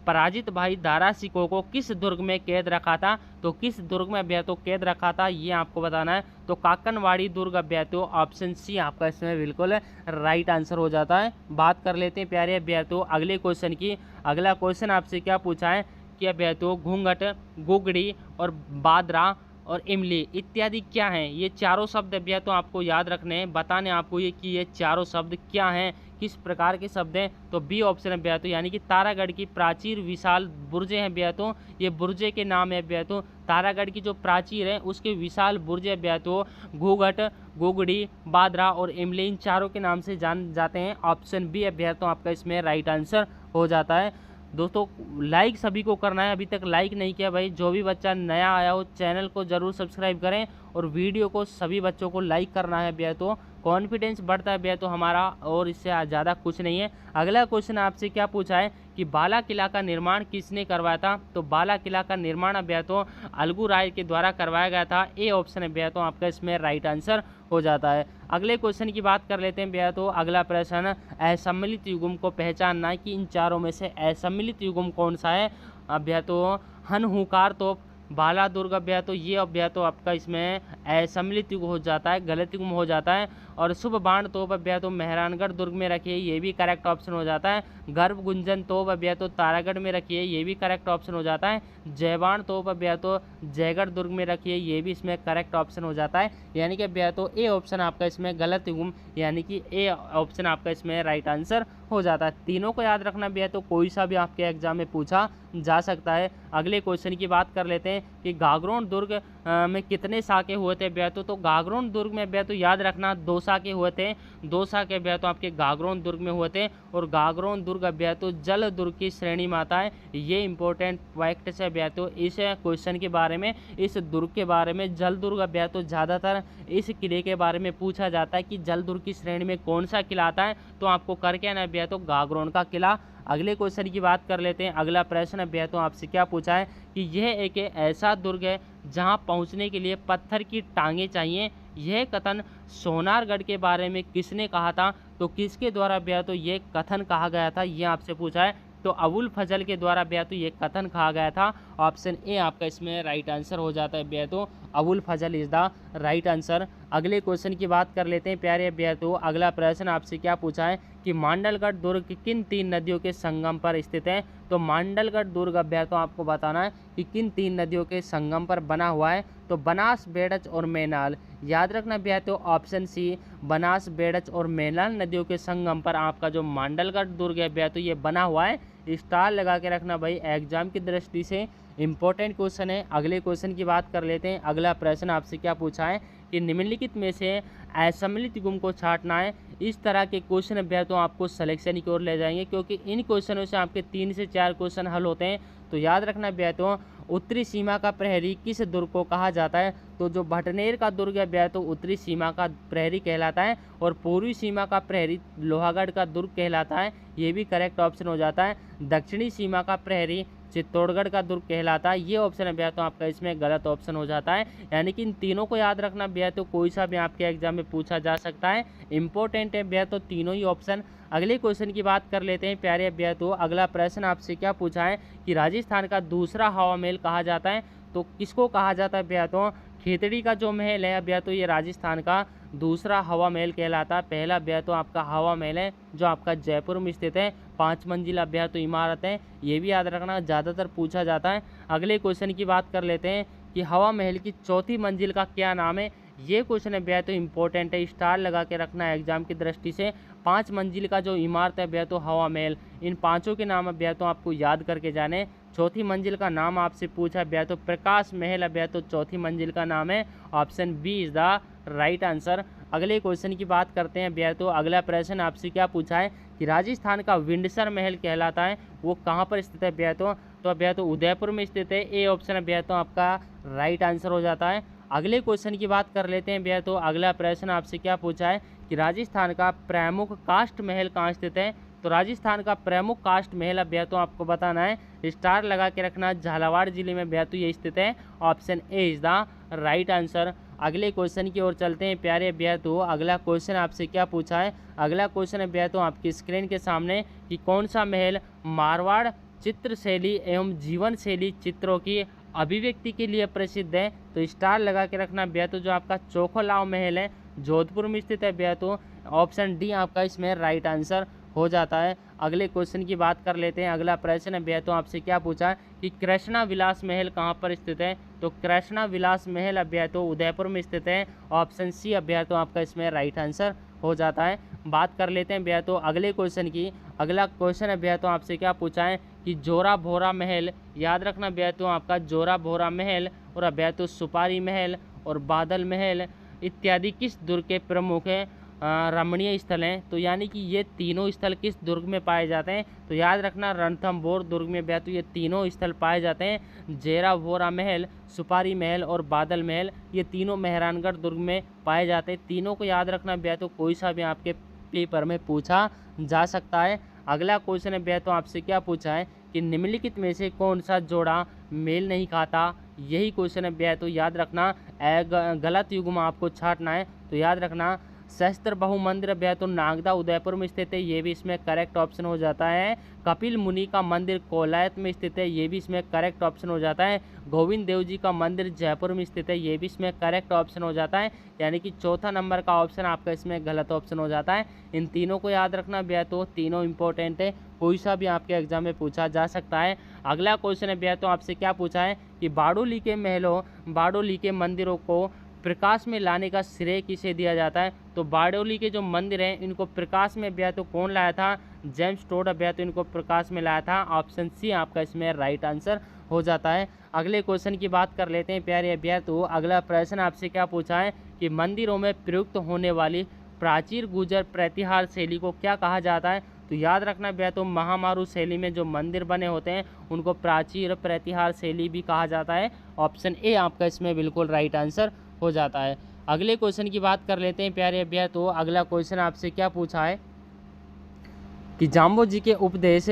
पराजित भाई दारा सिकोह को किस दुर्ग में कैद रखा था। तो किस दुर्ग में तो कैद रखा था ये आपको बताना है। तो काकनवाड़ी दुर्ग तो ऑप्शन सी आपका इसमें बिल्कुल राइट आंसर हो जाता है। बात कर लेते हैं प्यारे तो अगले क्वेश्चन की। अगला क्वेश्चन आपसे क्या पूछा है कि तो घूंघट, गुगड़ी और बादरा और इमली इत्यादि क्या हैं। ये चारों शब्द तो आपको याद रखने हैं, बताने आपको ये कि ये चारों शब्द क्या हैं, किस प्रकार के शब्द हैं। तो बी ऑप्शन है तो यानी कि तारागढ़ की प्राचीर विशाल बुर्जे हैं तो ये बुर्जे के नाम है तो तारागढ़ की जो प्राचीर है उसके विशाल बुर्जे तो घूंघट, गुगड़ी, बादरा और इमली इन चारों के नाम से जान जाते हैं। ऑप्शन बी है तो आपका इसमें राइट आंसर हो जाता है। दोस्तों लाइक सभी को करना है, अभी तक लाइक नहीं किया भाई, जो भी बच्चा नया आया हो चैनल को ज़रूर सब्सक्राइब करें और वीडियो को सभी बच्चों को लाइक करना है भैया। तो कॉन्फिडेंस बढ़ता है भैया तो हमारा, और इससे ज़्यादा कुछ नहीं है। अगला क्वेश्चन आपसे क्या पूछा है कि बाला किला का निर्माण किसने करवाया था? तो बाला किला का निर्माण भैया तो अलगू राय के द्वारा करवाया गया था। ए ऑप्शन है भैया तो आपका इसमें राइट आंसर हो जाता है। अगले क्वेश्चन की बात कर लेते हैं भैया। तो अगला प्रश्न, असम्मिलित युग्म को पहचानना है कि इन चारों में से असम्मिलित युग्म कौन सा है? भैया तो हनहुकार तोप, बाला दुर्ग भैया तो ये अभ्या तो आपका इसमें असम्मिलित युग हो जाता है, गलत युग्म हो जाता है। और शुभ बाण तोप अभ्या तो मेहरानगढ़ दुर्ग में रखिए, ये भी करेक्ट ऑप्शन हो जाता है। गर्भ गुंजन तोप अभ्या तो तारागढ़ में रखिए, ये भी करेक्ट ऑप्शन हो जाता है। जयबाण तोप अभ्या तो जयगढ़ दुर्ग में रखिए, ये भी इसमें करेक्ट ऑप्शन हो जाता है। यानी कि अभ्या तो ए ऑप्शन आपका इसमें गलत युग्म, यानी कि ए ऑप्शन आपका इसमें राइट आंसर हो जाता है। तीनों को याद रखना भैया तो कोई सा भी आपके एग्जाम में पूछा जा सकता है। अगले क्वेश्चन की बात कर लेते हैं कि गागरोन दुर्ग में कितने साके हुए थे भैया? तो गागरोन दुर्ग में भैया तो याद रखना 2 साके हुए थे, 2 साके भैया तो आपके गागरोन दुर्ग में हुए थे। और गागरोन दुर्ग भैया तो जल दुर्ग की श्रेणी में आता है, ये इंपॉर्टेंट फैक्ट है भैया तो इस क्वेश्चन के बारे में, इस दुर्ग के बारे में। जल दुर्ग भैया तो ज़्यादातर इस किले के बारे में पूछा जाता है कि जल दुर्ग की श्रेणी में कौन सा किला आता है, तो आपको करके आना भैया तो गागरोन का किला। अगले क्वेश्चन की बात कर लेते हैं। अगला प्रश्न भैया तो आपसे क्या पूछा है कि यह एक ऐसा दुर्ग है जहां पहुंचने के लिए पत्थर की टांगें चाहिए। यह कथन सोनारगढ़ के बारे में किसने कहा था? तो किसके द्वारा भैया तो ये कथन कहा गया था, ये आपसे पूछा है। तो अबुल फजल के द्वारा भैया तो ये कथन कहा गया था। ऑप्शन ए आपका इसमें राइट आंसर हो जाता है भैया तो अबुल फजल इज द राइट आंसर। अगले क्वेश्चन की बात कर लेते हैं प्यारे भैया। तो अगला प्रश्न आपसे क्या पूछा है कि मांडलगढ़ दुर्ग किन 3 नदियों के संगम पर स्थित है? तो मांडलगढ़ दुर्ग अभ्या तो आपको बताना है कि किन 3 नदियों के संगम पर बना हुआ है? तो बनास, बेड़च और मेनाल। याद रखना भैया तो ऑप्शन सी, बनास, बेड़च और मेनाल नदियों के संगम पर आपका जो मांडलगढ़ दुर्ग है भैया तो ये बना हुआ है। स्टार लगा के रखना भाई, एग्जाम की दृष्टि से इंपॉर्टेंट क्वेश्चन है। अगले क्वेश्चन की बात कर लेते हैं। अगला प्रश्न आपसे क्या पूछा है कि निम्नलिखित में से असम्मिलित युग्म को छांटना है। इस तरह के क्वेश्चन अभ्यास तो आपको सिलेक्शन की ओर ले जाएंगे, क्योंकि इन क्वेश्चनों से आपके 3 से 4 क्वेश्चन हल होते हैं। तो याद रखना अभ्यास तो उत्तरी सीमा का प्रहरी किस दुर्ग को कहा जाता है? तो जो भटनेर का दुर्ग है अभ्यास तो उत्तरी सीमा का प्रहरी कहलाता है, और पूर्वी सीमा का प्रहरी लोहागढ़ का दुर्ग कहलाता है, ये भी करेक्ट ऑप्शन हो जाता है। दक्षिणी सीमा का प्रहरी चित्तौड़गढ़ का दुर्ग कहलाता है, ये ऑप्शन भैया तो आपका इसमें गलत ऑप्शन हो जाता है। यानी कि इन तीनों को याद रखना भैया तो कोई सा भी आपके एग्जाम में पूछा जा सकता है, इंपॉर्टेंट है भैया तो तीनों ही ऑप्शन। अगले क्वेश्चन की बात कर लेते हैं प्यारे भैया। तो अगला प्रश्न आपसे क्या पूछा है कि राजस्थान का दूसरा हवा महल कहा जाता है? तो किसको कहा जाता है भैया? तो खेतड़ी का जो महल है भैया तो ये राजस्थान का दूसरा हवा महल कहलाता है। पहला भैया तो आपका हवा महल है जो आपका जयपुर में स्थित है, 5 मंजिला भैया तो इमारत है, ये भी याद रखना, ज़्यादातर पूछा जाता है। अगले क्वेश्चन की बात कर लेते हैं कि हवा महल की 4थी मंजिल का क्या नाम है? ये क्वेश्चन है भैया तो इंपॉर्टेंट है, स्टार लगा के रखना है एग्जाम की दृष्टि से। 5 मंजिल का जो इमारत है भैया तो हवा महल, इन पाँचों के नाम भैया तो आपको याद करके जाने। 4थी मंजिल का नाम आपसे पूछा भैया तो प्रकाश महल भैया तो 4थी मंजिल का नाम है, option B is the right answer. अगले क्वेश्चन की बात करते हैं भैया। तो अगला प्रश्न आपसे क्या पूछा है कि राजस्थान का विंडसर महल कहलाता है, वो कहाँ पर स्थित है भैया? तो भैया तो उदयपुर में स्थित है, ए ऑप्शन भैया तो आपका राइट आंसर हो जाता है। अगले क्वेश्चन की बात कर लेते हैं भैया। तो अगला प्रश्न आपसे क्या पूछा है कि राजस्थान का प्रमुख काष्ठ महल कहाँ स्थित है? तो राजस्थान का प्रमुख काष्ठ महल भैया तो आपको बताना है, स्टार लगा के रखना, झालावाड़ जिले में भैया तो ये स्थित है, option A is the right answer. अगले क्वेश्चन की ओर चलते हैं प्यारे भैया। तो अगला क्वेश्चन आपसे क्या पूछा है? अगला क्वेश्चन है भैया तो आपकी स्क्रीन के सामने कि कौन सा महल मारवाड़ चित्र शैली एवं जीवन शैली चित्रों की अभिव्यक्ति के लिए प्रसिद्ध है? तो स्टार लगा के रखना भैया तो जो आपका चोखलाव महल है जोधपुर में स्थित है भैया तो ऑप्शन डी आपका इसमें राइट आंसर हो जाता है। अगले क्वेश्चन की बात कर लेते हैं। अगला प्रश्न है भैया तो आपसे क्या पूछा है कि कृष्णा विलास महल कहाँ पर स्थित है? तो कृष्णा विलास महल अभ्या तो उदयपुर में स्थित है, ऑप्शन सी अभ्या तो आपका इसमें राइट आंसर हो जाता है। बात कर लेते हैं भैया तो अगले क्वेश्चन की। अगला क्वेश्चन है भैया तो आपसे क्या पूछा है कि जोरा भोरा महल, याद रखना भैया तो आपका जोरा भोरा महल और भैया तो सुपारी महल और बादल महल इत्यादि किस दुर्ग के प्रमुख हैं? रमणीय स्थल हैं। तो यानी कि ये तीनों स्थल किस दुर्ग में पाए जाते हैं? तो याद रखना रणथंभौर दुर्ग में बेहतु ये तीनों स्थल पाए जाते हैं। जेरावोरा महल, सुपारी महल और बादल महल, ये तीनों मेहरानगढ़ दुर्ग में पाए जाते हैं। तीनों को याद रखना बेहतु कोई सा भी आपके पेपर में पूछा जा सकता है। अगला क्वेश्चन है बेहतु आपसे क्या पूछा है कि निम्नलिखित में से कौन सा जोड़ा मेल नहीं खाता? यही क्वेश्चन है बेहतु याद रखना। गलत युग्म आपको छांटना है। तो याद रखना सहस्त्र बहु मंदिर बेहतु नागदा उदयपुर में स्थित है, ये भी इसमें करेक्ट ऑप्शन हो जाता है। कपिल मुनि का मंदिर कोलायत में स्थित है, ये भी इसमें करेक्ट ऑप्शन हो जाता है। गोविंद देव जी का मंदिर जयपुर में स्थित है, ये भी इसमें करेक्ट ऑप्शन हो जाता है। यानी कि चौथा नंबर का ऑप्शन आपका इसमें गलत ऑप्शन हो जाता है। इन तीनों को याद रखना बेहतु, तीनों इंपॉर्टेंट है, कोई सा भी आपके एग्जाम में पूछा जा सकता है। अगला क्वेश्चन है बेहतु आपसे क्या पूछा है कि बारडोली के महलों, बारडोली के मंदिरों को प्रकाश में लाने का श्रेय किसे दिया जाता है? तो बारडोली के जो मंदिर हैं इनको प्रकाश में बेहतु कौन लाया था? जेम्स टोड बेहतु इनको प्रकाश में लाया था। ऑप्शन सी आपका इसमें राइट आंसर हो जाता है। अगले क्वेश्चन की बात कर लेते हैं प्यारे अभ्यर्थी। अगला प्रश्न आपसे क्या पूछा है कि मंदिरों में प्रयुक्त होने वाली प्राचीर गुर्जर प्रतिहार शैली को क्या कहा जाता है? तो याद रखना बेहतु महामारू शैली में जो मंदिर बने होते हैं उनको प्राचीर प्रतिहार शैली भी कहा जाता है। ऑप्शन ए आपका इसमें बिल्कुल राइट आंसर हो जाता है। अगले क्वेश्चन की बात कर लेते हैं प्यारे अभ्यर्थी। अगला क्वेश्चन आपसे क्या पूछा है कि जाम्बो जी के उपदेश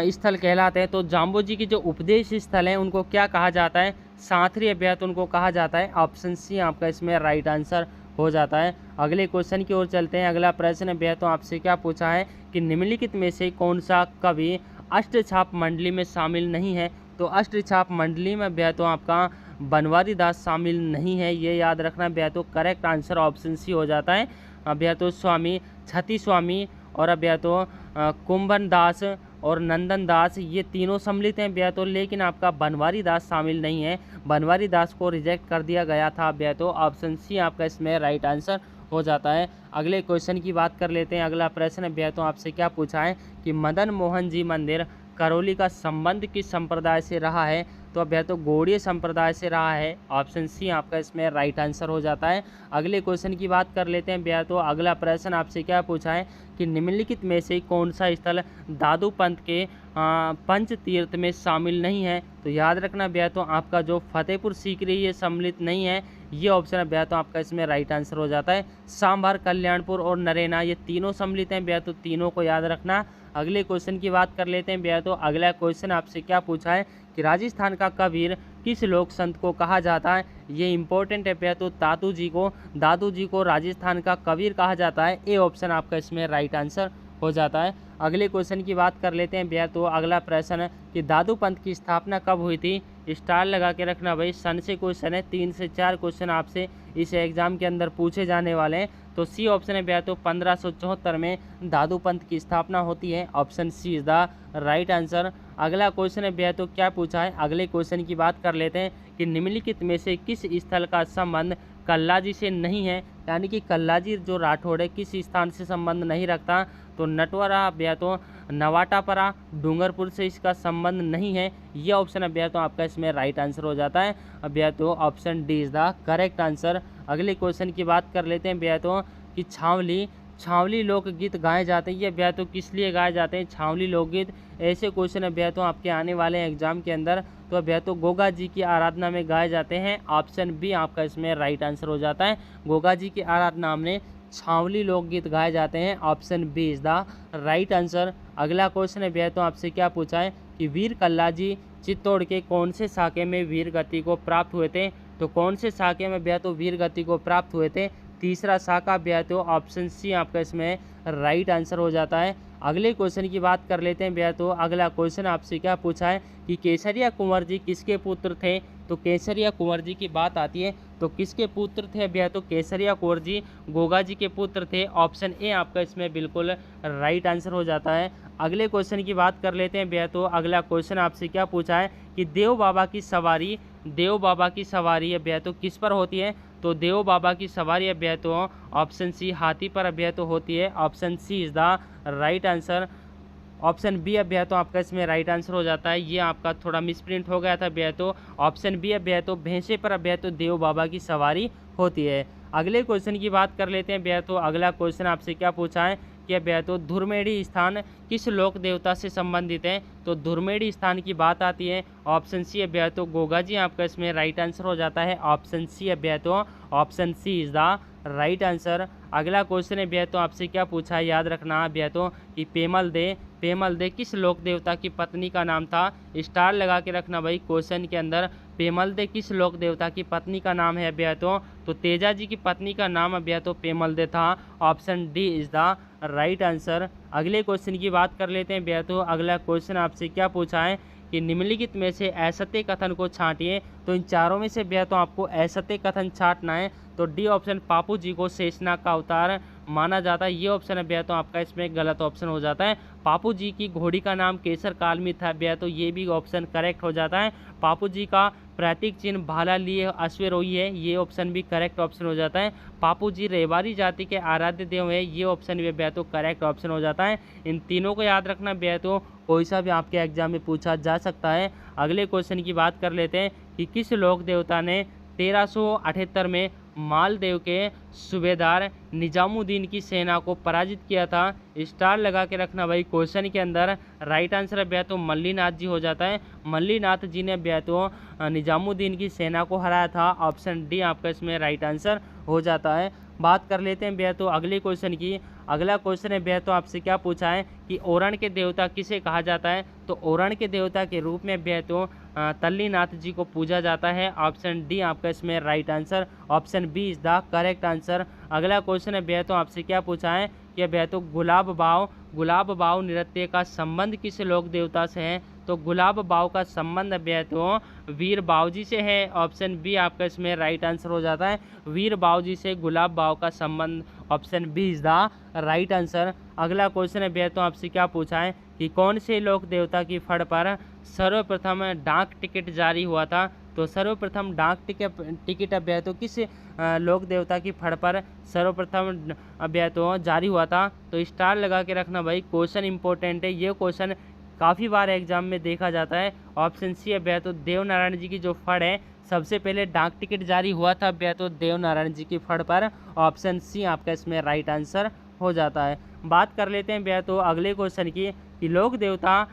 स्थल कहलाते हैं। तो जाम्बो जी के जो उपदेश स्थल हैं उनको क्या कहा जाता है? साथरी अभ्यर्थी उनको कहा जाता है। ऑप्शन सी आपका इसमें राइट आंसर हो जाता है। अगले क्वेश्चन की ओर चलते हैं। अगला प्रश्न अभ्यर्थी आपसे क्या पूछा है कि निम्नलिखित में से कौन सा कवि अष्टछाप मंडली में शामिल नहीं है? तो अष्टछाप मंडली में अभ्यर्थी आपका बनवारी दास शामिल नहीं है, ये याद रखना बेहतु। करेक्ट आंसर ऑप्शन सी हो जाता है। अभ्यर्थी स्वामी छती स्वामी और अभ्यर्थी कुंभन दास और नंदन दास, ये तीनों सम्मिलित हैं अभ्यर्थी, लेकिन आपका बनवारी दास शामिल नहीं है। बनवारी दास को रिजेक्ट कर दिया गया था अभ्यर्थी। ऑप्शन सी आपका इसमें राइट आंसर हो जाता है। अगले क्वेश्चन की बात कर लेते हैं। अगला प्रश्न अभ्यर्थी आपसे क्या पूछा है कि मदन मोहन जी मंदिर करौली का संबंध किस संप्रदाय से रहा है? तो अभ्यर्थी गौड़ीय संप्रदाय से रहा है। ऑप्शन सी आपका इसमें राइट आंसर हो जाता है। अगले क्वेश्चन की बात कर लेते हैं अभ्यर्थी। अगला प्रश्न आपसे क्या पूछा है कि निम्नलिखित में से कौन सा स्थल दादू पंथ के पंच तीर्थ में शामिल नहीं है? तो याद रखना अभ्यर्थी आपका जो फतेहपुर सीकरी ये सम्मिलित नहीं है, ये ऑप्शन अभ्यर्थी आपका इसमें राइट आंसर हो जाता है। सांभर, कल्याणपुर और नरेना ये तीनों सम्मिलित हैं अभ्यर्थी, तीनों को याद रखना। अगले क्वेश्चन की बात कर लेते हैं अभ्यर्थी। अगला क्वेश्चन आपसे क्या पूछा है कि राजस्थान का कबीर किस लोक संत को कहा जाता है? ये इंपॉर्टेंट है अभ्यर्थी। दादू जी को राजस्थान का कबीर कहा जाता है। ए ऑप्शन आपका इसमें राइट आंसर हो जाता है। अगले क्वेश्चन की बात कर लेते हैं अभ्यर्थी। अगला प्रश्न है कि दादू पंथ की स्थापना कब हुई थी? स्टार लगा के रखना भाई, सन से क्वेश्चन है। 3 से 4 क्वेश्चन आपसे इस एग्जाम के अंदर पूछे जाने वाले हैं। तो सी ऑप्शन है अभ्यर्थी 1574 में दादू पंथ की स्थापना होती है। Option C is the right answer. अगला क्वेश्चन है अभ्यर्थी क्या पूछा है? अगले क्वेश्चन की बात कर लेते हैं कि निम्नलिखित में से किस स्थल का संबंध कल्लाजी से नहीं है? यानी कि कल्लाजी जो राठौड़ है किस स्थान से संबंध नहीं रखता? तो नटवरा अभ्यर्थी नवाटापरा डूंगरपुर से इसका संबंध नहीं है। ये ऑप्शन अभ्यर्थी आपका इसमें राइट आंसर हो जाता है। अभ्यर्थी option D is the correct answer. अगले क्वेश्चन की बात कर लेते हैं अभ्यर्थियों कि छावली लोकगीत गाए जाते हैं। ये अभ्यर्थियों किस लिए गाए जाते हैं छावली लोकगीत? ऐसे क्वेश्चन अभ्यर्थियों आपके आने वाले हैं एग्जाम के अंदर। तो अभ्यर्थियों गोगा जी की आराधना में गाए जाते हैं। ऑप्शन बी आपका इसमें राइट आंसर हो जाता है। गोगा जी की आराधना में छावली लोकगीत गाए जाते हैं। Option B is the right answer. अगला क्वेश्चन अभ्यर्थियों आपसे क्या पूछा है कि वीर कल्लाजी चित्तौड़ के कौन से शाखे में वीर गति को प्राप्त हुए थे? तो कौन से शाखे में अभ्यर्थियों वीर गति को प्राप्त हुए थे? तीसरा शाखा अभ्यर्थियों ऑप्शन सी आपका इसमें राइट आंसर हो जाता है। अगले क्वेश्चन की बात कर लेते हैं अभ्यर्थियों। अगला क्वेश्चन आपसे क्या पूछा है कि केसरिया कुंवर जी किसके पुत्र थे? तो केसरिया कुंवर जी की बात आती है तो किसके पुत्र थे अभ्यर्थियों? केसरिया कुंवर जी गोगा जी के पुत्र थे। ऑप्शन ए आपका इसमें बिल्कुल राइट आंसर हो जाता है। अगले क्वेश्चन की बात कर लेते हैं अभ्यर्थियों। अगला क्वेश्चन आपसे क्या पूछा है कि देव बाबा की सवारी अभ्यर्थियों किस पर होती है? तो देव बाबा की सवारी अभ्यर्थियों ऑप्शन सी हाथी पर अभ्यर्थियों होती है। Option C is the right answer. Option B अभ्यर्थियों आपका इसमें राइट आंसर हो जाता है। ये आपका थोड़ा मिसप्रिंट हो गया था अभ्यर्थियों। ऑप्शन बी अभ्यर्थियों भैंसे पर अभ्यर्थियों देव बाबा की सवारी होती है। अगले क्वेश्चन की बात कर लेते हैं भैया। तो अगला क्वेश्चन आपसे क्या पूछा है कि भैया तो धुरमेड़ी स्थान किस लोक देवता से संबंधित है। तो धुरमेड़ी स्थान की बात आती है, ऑप्शन सी है भैया तो गोगा जी आपका इसमें राइट आंसर हो जाता है। ऑप्शन सी है भैया तो option C is the right answer. अगला क्वेश्चन है भैया तो आपसे क्या पूछा है, याद रखना भैया तो कि पेमल दे किस लोक देवता की पत्नी का नाम था। स्टार लगा के रखना भाई क्वेश्चन के अंदर, पेमल दे किस लोक देवता की पत्नी का नाम है भैया तो तेजा जी की पत्नी का नाम भैया तो पेमल दे था। Option D is the right answer. अगले क्वेश्चन की बात कर लेते हैं भैया तो अगला क्वेश्चन आपसे क्या पूछा है कि निम्नलिखित में से असत्य कथन को छांटिए। तो इन चारों में से भैया तो आपको असत्य कथन छांटना है। तो डी ऑप्शन पापू जी को शेषनाग का अवतार माना जाता है, ये ऑप्शन है भैया तो आपका इसमें गलत ऑप्शन हो जाता है। पापू जी की घोड़ी का नाम केसर काल में था भैया तो ये भी ऑप्शन करेक्ट हो जाता है। पापू जी का प्रतीक चिन्ह भाला लिए अश्वरोही है, ये ऑप्शन भी करेक्ट ऑप्शन हो जाता है। पापू जी रेवारी जाति के आराध्य देव है, ये ऑप्शन भी भैया तो करेक्ट ऑप्शन हो जाता है। इन तीनों को याद रखना भैया तो कोई सा भी आपके एग्जाम में पूछा जा सकता है। अगले क्वेश्चन की बात कर लेते हैं कि किस लोक देवता ने 1378 में मालदेव के सूबेदार निजामुद्दीन की सेना को पराजित किया था। स्टार लगा के रखना भाई क्वेश्चन के अंदर। राइट आंसर है भैया तो मल्लीनाथ जी हो जाता है। मल्लीनाथ जी ने भैया तो निजामुद्दीन की सेना को हराया था। ऑप्शन डी आपका इसमें राइट आंसर हो जाता है। बात कर लेते हैं भैया तो अगले क्वेश्चन की। अगला क्वेश्चन है भैया तो आपसे क्या पूछा है कि ओरण के देवता किसे कहा जाता है। तो ओरण के देवता के रूप में भैया तो तल्लीनाथ जी को पूजा जाता है। ऑप्शन डी आपका इसमें right answer. Option B is the correct answer. अगला क्वेश्चन है भैया तो आपसे क्या पूछा है कि भैया तो गुलाब बाव नृत्य का संबंध किस लोक देवता से है। तो गुलाब बाव का संबंध भैया तो वीर बावजी से है। ऑप्शन बी आपका इसमें राइट आंसर हो जाता है। वीर बावजी से गुलाब बाव का संबंध, option B is the right answer. अगला क्वेश्चन है भैया तो आपसे क्या पूछा है कि कौन से लोक देवता की फड़ पर सर्वप्रथम डाक टिकट जारी हुआ था। तो सर्वप्रथम डाक टिकट अभ्या तो किस लोक देवता की फड़ पर सर्वप्रथम अभ्या तो जारी हुआ था। तो स्टार लगा के रखना भाई क्वेश्चन इंपॉर्टेंट है, ये क्वेश्चन काफ़ी बार एग्जाम में देखा जाता है। ऑप्शन सी अभ्या तो देवनारायण जी की जो फड़ है सबसे पहले डाक टिकट जारी हुआ था अभ्या तो देवनारायण जी की फड़ पर। ऑप्शन सी आपका इसमें राइट आंसर हो जाता है। बात कर लेते हैं भैया तो अगले क्वेश्चन की कि लोक देवता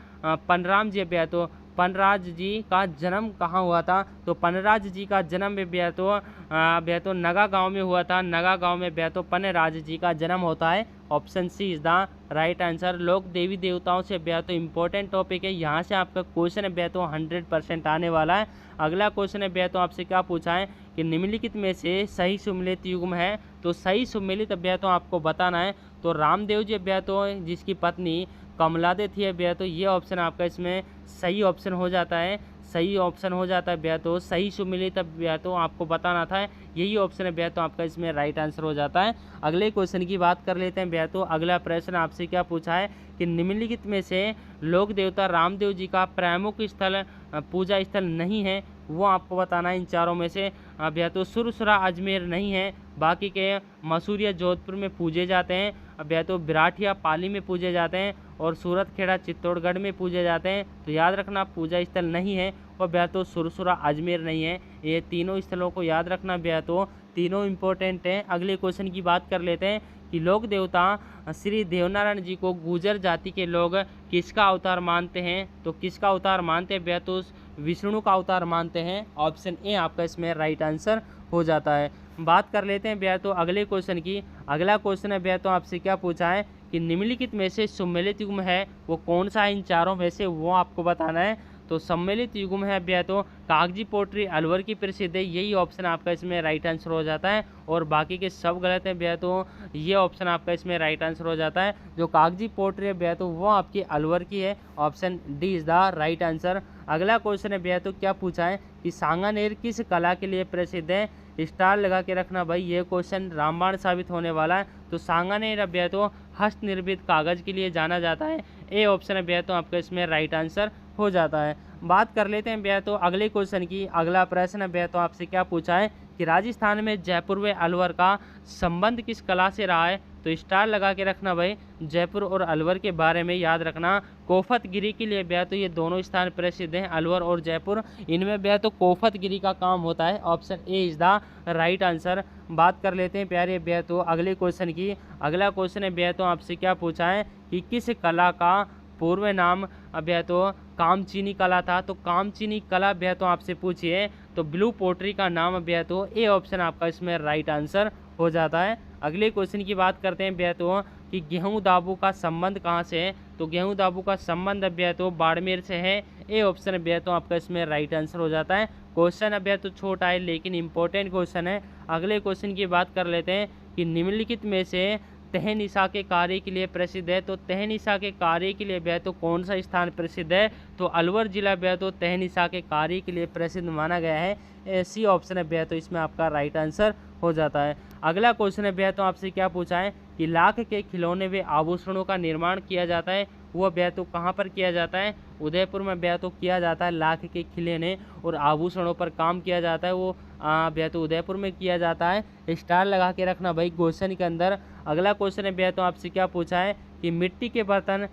पनराम जी भैया तो पनराज जी का जन्म कहाँ हुआ था। तो पनराज जी का जन्म भैया तो नगा गांव में हुआ था। नगा गांव में भैया तो पनराज जी का जन्म होता है। Option C is the right answer. लोक देवी देवताओं से भैया तो इंपॉर्टेंट टॉपिक है, यहाँ से आपका क्वेश्चन भैया तो 100% आने वाला है। अगला क्वेश्चन है भैया तो आपसे क्या पूछा है कि निम्नलिखित में से सही सुमेलित युग्म है। तो सही सुमेलित भैया तो आपको बताना है। तो रामदेव जी भैया तो जिसकी पत्नी कमलादे थी भैया तो ये ऑप्शन आपका इसमें सही ऑप्शन हो जाता है। सही ऑप्शन हो जाता है भैया तो सही सुमेलित भैया तो आपको बताना था, यही ऑप्शन है भैया तो आपका इसमें राइट आंसर हो जाता है। अगले क्वेश्चन की बात कर लेते हैं भैया तो अगला प्रश्न आपसे क्या पूछा है कि निम्नलिखित में से लोक देवता रामदेव जी का प्रमुख स्थल पूजा स्थल नहीं है, वो आपको बताना है। इन चारों में से भैया तो सुरसुरा अजमेर नहीं है, बाकी के मसूरिया जोधपुर में पूजे जाते हैं, भैया तो बिराठिया पाली में पूजे जाते हैं और सूरत खेड़ा चित्तौड़गढ़ में पूजे जाते हैं। तो याद रखना पूजा स्थल नहीं है और भैया तो सुरसुरा अजमेर नहीं है। ये तीनों स्थलों को याद रखना भैया तो तीनों इम्पोर्टेंट हैं। अगले क्वेश्चन की बात कर लेते हैं कि लोक देवता श्री देवनारायण जी को गुर्जर जाति के लोग किसका अवतार मानते हैं। तो किसका अवतार मानते हैं भैया तो विष्णु का अवतार मानते हैं। ऑप्शन ए आपका इसमें राइट आंसर हो जाता है। बात कर लेते हैं भैया तो अगले क्वेश्चन की। अगला क्वेश्चन है भैया तो आपसे क्या पूछा है कि निम्नलिखित में से सम्मिलित युग्म है वो कौन सा है, इन चारों में से वो आपको बताना है। तो सम्मिलित युग्म है भैया तो कागजी पोट्री अलवर की प्रसिद्ध है, यही ऑप्शन आपका इसमें राइट आंसर हो जाता है। और बाकी के सब गलत है भैया तो ये ऑप्शन आपका इसमें राइट आंसर हो जाता है। जो कागजी पोट्री है भैया तो वो आपकी अलवर की है। Option D is the right answer. अगला क्वेश्चन है भैया तो क्या पूछा है कि सांगानेर किस कला के लिए प्रसिद्ध है। स्टार लगा के रखना भाई, ये क्वेश्चन रामबाण साबित होने वाला है। तो सांगानेर भैया तो हस्त निर्मित कागज के लिए जाना जाता है। ए ऑप्शन है भैया तो आपका इसमें राइट आंसर हो जाता है। बात कर लेते हैं भैया तो अगले क्वेश्चन की। अगला प्रश्न है भैया तो आपसे क्या पूछा है कि राजस्थान में जयपुर व अलवर का संबंध किस कला से रहा है। तो स्टार लगा के रखना भाई। जयपुर और अलवर के बारे में याद रखना। कोफतगिरी के लिए भैया तो ये दोनों स्थान प्रसिद्ध हैं, अलवर और जयपुर। इनमें भैया तो कोफतगिरी का काम होता है। Option A is the right answer. बात कर लेते हैं प्यारे भैया तो अगले क्वेश्चन की। अगला क्वेश्चन है भैया तो आपसे क्या पूछा है कि किस कला का पूर्व नाम भैया तो कामचीनी कला था। तो कामचीनी कला भैया तो आपसे पूछिए तो ब्लू पोट्री का नाम भैया तो ए ऑप्शन आपका इसमें राइट आंसर हो जाता है। अगले क्वेश्चन की बात करते हैं भैया तो कि गेहूं दाबू का संबंध कहाँ से है। तो गेहूं दाबू का संबंध भैया तो बाड़मेर से है। ए ऑप्शन भैया तो आपका इसमें राइट आंसर हो जाता है। क्वेश्चन भैया तो छोटा है लेकिन इंपॉर्टेंट क्वेश्चन है। अगले क्वेश्चन की बात कर लेते हैं कि निम्नलिखित में से तहनीसा के कार्य के लिए प्रसिद्ध है। तो तहनीसा के कार्य के लिए भैया तो कौन सा स्थान प्रसिद्ध है। तो अलवर जिला भैया तो तहनीसा के कार्य के लिए प्रसिद्ध माना गया है। सी ऑप्शन है भैया तो इसमें आपका राइट आंसर हो जाता है। अगला क्वेश्चन है भैया तो आपसे क्या पूछा है कि लाख के खिलौने व आभूषणों का निर्माण किया जाता है, वह भैया तो कहाँ पर किया जाता है। उदयपुर में भैया तो किया जाता है। लाख के खिलौने और आभूषणों पर काम किया जाता है, वो भैया तो उदयपुर में किया जाता है। स्टार लगा के रखना भाई क्वेश्चन के अंदर। अगला क्वेश्चन है भैया तो आपसे क्या पूछा है कि मिट्टी के बर्तन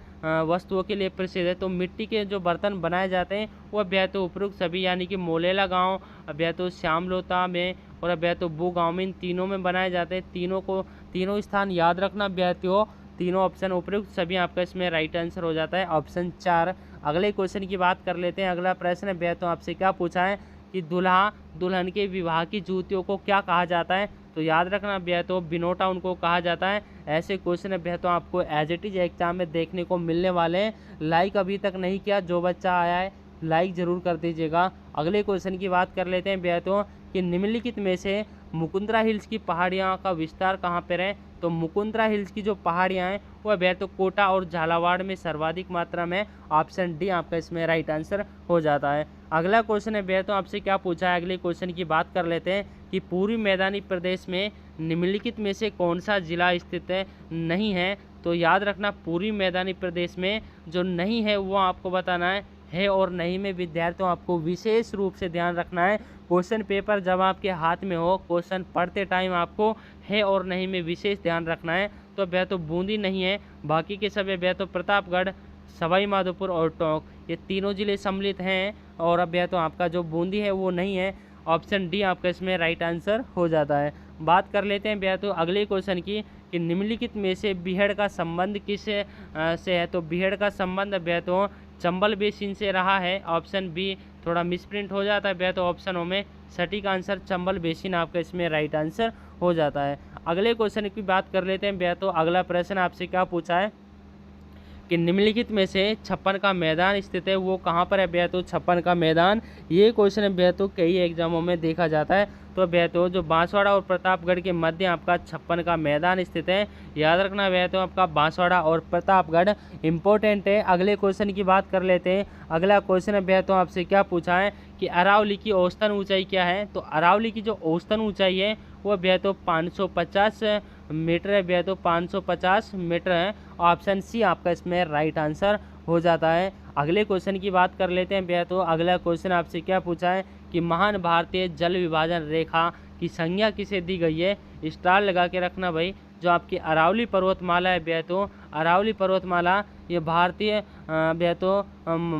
वस्तुओं के लिए प्रसिद्ध है। तो मिट्टी के जो बर्तन बनाए जाते हैं वह भैया तो उपरोक्त सभी यानी कि मोलेला गांव, भैया तो श्यामलोता में और भैया तो बू गाँव में, इन तीनों में बनाए जाते हैं। तीनों स्थान याद रखना भैया तो तीनों ऑप्शन उपयुक्त सभी आपका इसमें राइट आंसर हो जाता है ऑप्शन 4। अगले क्वेश्चन की बात कर लेते हैं। अगला प्रश्न है भैया तो आपसे क्या पूछा है कि दूल्हा दुल्हन के विवाह की जूतियों को क्या कहा जाता है। तो याद रखना भैया तो बिनोटा उनको कहा जाता है। ऐसे क्वेश्चन है भैया तो आपको एज इट इज एग्जाम में देखने को मिलने वाले हैं। लाइक अभी तक नहीं किया जो बच्चा आया है लाइक ज़रूर कर दीजिएगा। अगले क्वेश्चन की बात कर लेते हैं भैया तो कि निम्नलिखित में से मुकुंदरा हिल्स की पहाड़ियाँ का विस्तार कहाँ पर है। तो मुकुंदरा हिल्स की जो पहाड़ियाँ हैं वह भैया तो कोटा और झालावाड़ में सर्वाधिक मात्रा में। ऑप्शन डी आपका इसमें राइट आंसर हो जाता है। अगला क्वेश्चन है भैया तो आपसे क्या पूछा है। अगले क्वेश्चन की बात कर लेते हैं कि पूर्वी मैदानी प्रदेश में निम्नलिखित में से कौन सा जिला स्थित है नहीं है। तो याद रखना पूर्वी मैदानी प्रदेश में जो नहीं है वो आपको बताना है और नहीं में विद्यार्थियों आपको विशेष रूप से ध्यान रखना है। क्वेश्चन पेपर जब आपके हाथ में हो, क्वेश्चन पढ़ते टाइम आपको है और नहीं में विशेष ध्यान रखना है। तो भैया तो बूंदी नहीं है, बाकी के सभी भैया तो प्रतापगढ़, सवाई माधोपुर और टोंक ये तीनों जिले सम्मिलित हैं। और अब भैया तो आपका जो बूंदी है वो नहीं है। ऑप्शन डी आपका इसमें राइट आंसर हो जाता है। बात कर लेते हैं भैया तो अगले क्वेश्चन की कि निम्नलिखित में से बीहड़ का संबंध किस से है। तो बीहड़ का संबंध भैया तो चंबल बेसिन से रहा है। ऑप्शन बी थोड़ा मिसप्रिंट हो जाता है भैया तो ऑप्शनों में सटीक आंसर चंबल बेसिन आपका इसमें राइट आंसर हो जाता है। अगले क्वेश्चन की बात कर लेते हैं भैया तो अगला प्रश्न आपसे क्या पूछा है कि निम्नलिखित में से छप्पन का मैदान स्थित है, वो कहाँ पर है भैया तो छप्पन का मैदान। ये क्वेश्चन है भैया तो कई एग्जामों में देखा जाता है। तो भैया तो जो बांसवाड़ा और प्रतापगढ़ के मध्य आपका छप्पन का मैदान स्थित है। याद रखना भैया तो आपका बांसवाड़ा और प्रतापगढ़ इंपॉर्टेंट है। अगले क्वेश्चन की बात कर लेते हैं। अगला क्वेश्चन है भैया तो आपसे क्या पूछा है कि अरावली की औसतन ऊंचाई क्या है। तो अरावली की जो औसतन ऊंचाई है वो भैया तो 550 मीटर है भैया तो 550 मीटर है। ऑप्शन सी आपका इसमें राइट आंसर हो जाता है। अगले क्वेश्चन की बात कर लेते हैं भैया तो अगला क्वेश्चन आपसे क्या पूछा है कि महान भारतीय जल विभाजन रेखा की संज्ञा किसे दी गई है। स्टार लगा के रखना भाई। जो आपकी अरावली पर्वतमाला है भैया तो अरावली पर्वतमाला ये भारतीय भैया तो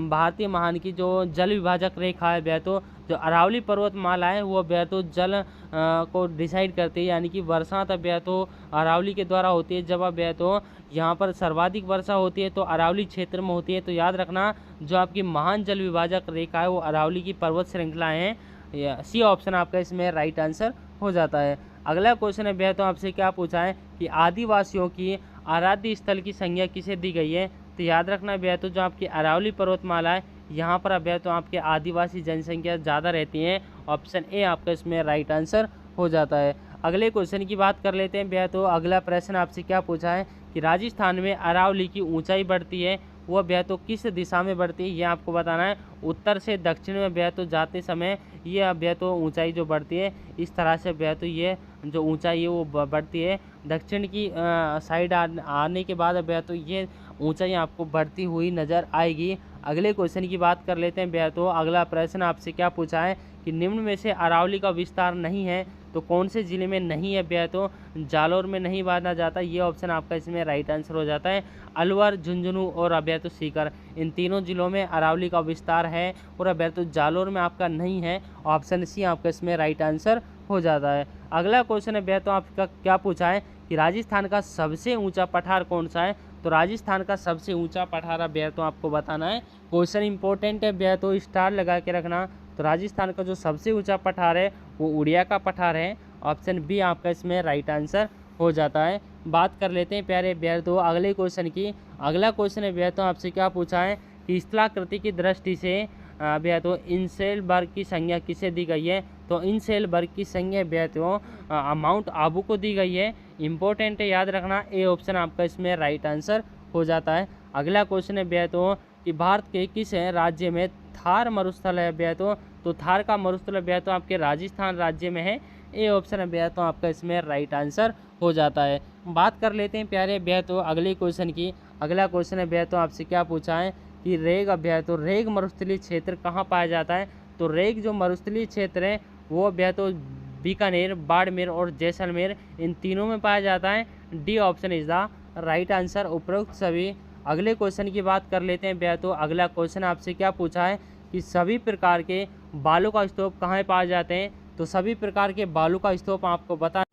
भारतीय महान की जो जल विभाजक रेखा है भैया तो जो अरावली पर्वतमाला है वो भैया तो जल को डिसाइड करती है, यानी कि वर्षा तब भैया तो अरावली के द्वारा होती है। जब भैया तो यहाँ पर सर्वाधिक वर्षा होती है तो अरावली क्षेत्र में होती है। तो याद रखना जो आपकी महान जल विभाजक रेखा है वो अरावली की पर्वत श्रृंखलाएँ हैं। सी ऑप्शन आपका इसमें राइट आंसर हो जाता है। अगला क्वेश्चन है भैया तो आपसे क्या पूछा है कि आदिवासियों की आराध्य स्थल की संज्ञा किसे दी गई है। तो याद रखना भैया तो जो आपकी अरावली पर्वतमाला है यहाँ पर भैया तो आपके आदिवासी जनसंख्या ज़्यादा रहती है। ऑप्शन ए आपका इसमें राइट आंसर हो जाता है। अगले क्वेश्चन की बात कर लेते हैं भैया तो अगला प्रश्न आपसे क्या पूछा है कि राजस्थान में अरावली की ऊंचाई बढ़ती है, वह भैया तो किस दिशा में बढ़ती है ये आपको बताना है। उत्तर से दक्षिण में भैया तो जाते समय ये भैया तो ऊंचाई जो बढ़ती है इस तरह से भैया तो ये जो ऊंचाई है वो बढ़ती है। दक्षिण की साइड आने के बाद भैया तो ये ऊंचाई आपको बढ़ती हुई नज़र आएगी। अगले क्वेश्चन की बात कर लेते हैं भैया। तो अगला प्रश्न आपसे क्या पूछा है कि निम्न में से अरावली का विस्तार नहीं है तो कौन से ज़िले में नहीं है भैया। तो जालौर में नहीं माना जाता, ये ऑप्शन आपका इसमें राइट आंसर हो जाता है। अलवर, झुंझुनू और अभ्या तो सीकर, इन तीनों जिलों में अरावली का विस्तार है और अभ्या तो जालौर में आपका नहीं है। ऑप्शन सी आपका इसमें राइट आंसर हो जाता है। अगला क्वेश्चन है भैया। तो आपका क्या पूछा है कि राजस्थान का सबसे ऊंचा पठार कौन सा है। तो राजस्थान का सबसे ऊंचा पठार भैया तो आपको बताना है। क्वेश्चन इंपॉर्टेंट है भैया, तो स्टार लगा के रखना। तो राजस्थान का जो सबसे ऊंचा पठार है वो उड़िया का पठार है। ऑप्शन बी आपका इसमें राइट आंसर हो जाता है। बात कर लेते हैं प्यारे भैया तो अगले क्वेश्चन की। अगला क्वेश्चन है भैया तो आपसे क्या पूछा है कि स्थलाकृति की दृष्टि से भैया तो इंसेलबर्ग की संज्ञा किसे दी गई है। तो इंसेलबर्ग की संज्ञा भैया तो माउंट आबू को दी गई है। इंपॉर्टेंट है, याद रखना। ए ऑप्शन आपका इसमें राइट आंसर हो जाता है। अगला क्वेश्चन है भैया तो कि भारत के किस राज्य में थार मरुस्थल है भैया। तो थार का मरुस्थल भैया तो आपके राजस्थान राज्य में है। ए ऑप्शन है भैया तो आपका इसमें राइट आंसर हो जाता है। बात कर लेते हैं प्यारे भैया तो अगले क्वेश्चन की। अगला क्वेश्चन है भैया तो आपसे क्या पूछा है कि रेग अभ्या तो रेग मरुस्थलीय क्षेत्र कहाँ पाया जाता है। तो रेग जो मरुस्थलीय क्षेत्र है वो अभ्या तो बीकानेर, बाड़मेर और जैसलमेर, इन तीनों में पाया जाता है। D option is the right answer उपरोक्त सभी। अगले क्वेश्चन की बात कर लेते हैं भैया। तो अगला क्वेश्चन आपसे क्या पूछा है कि सभी प्रकार के बालू का स्तूप कहाँ पाए जाते हैं। तो सभी प्रकार के बालू का स्तूप आपको बता।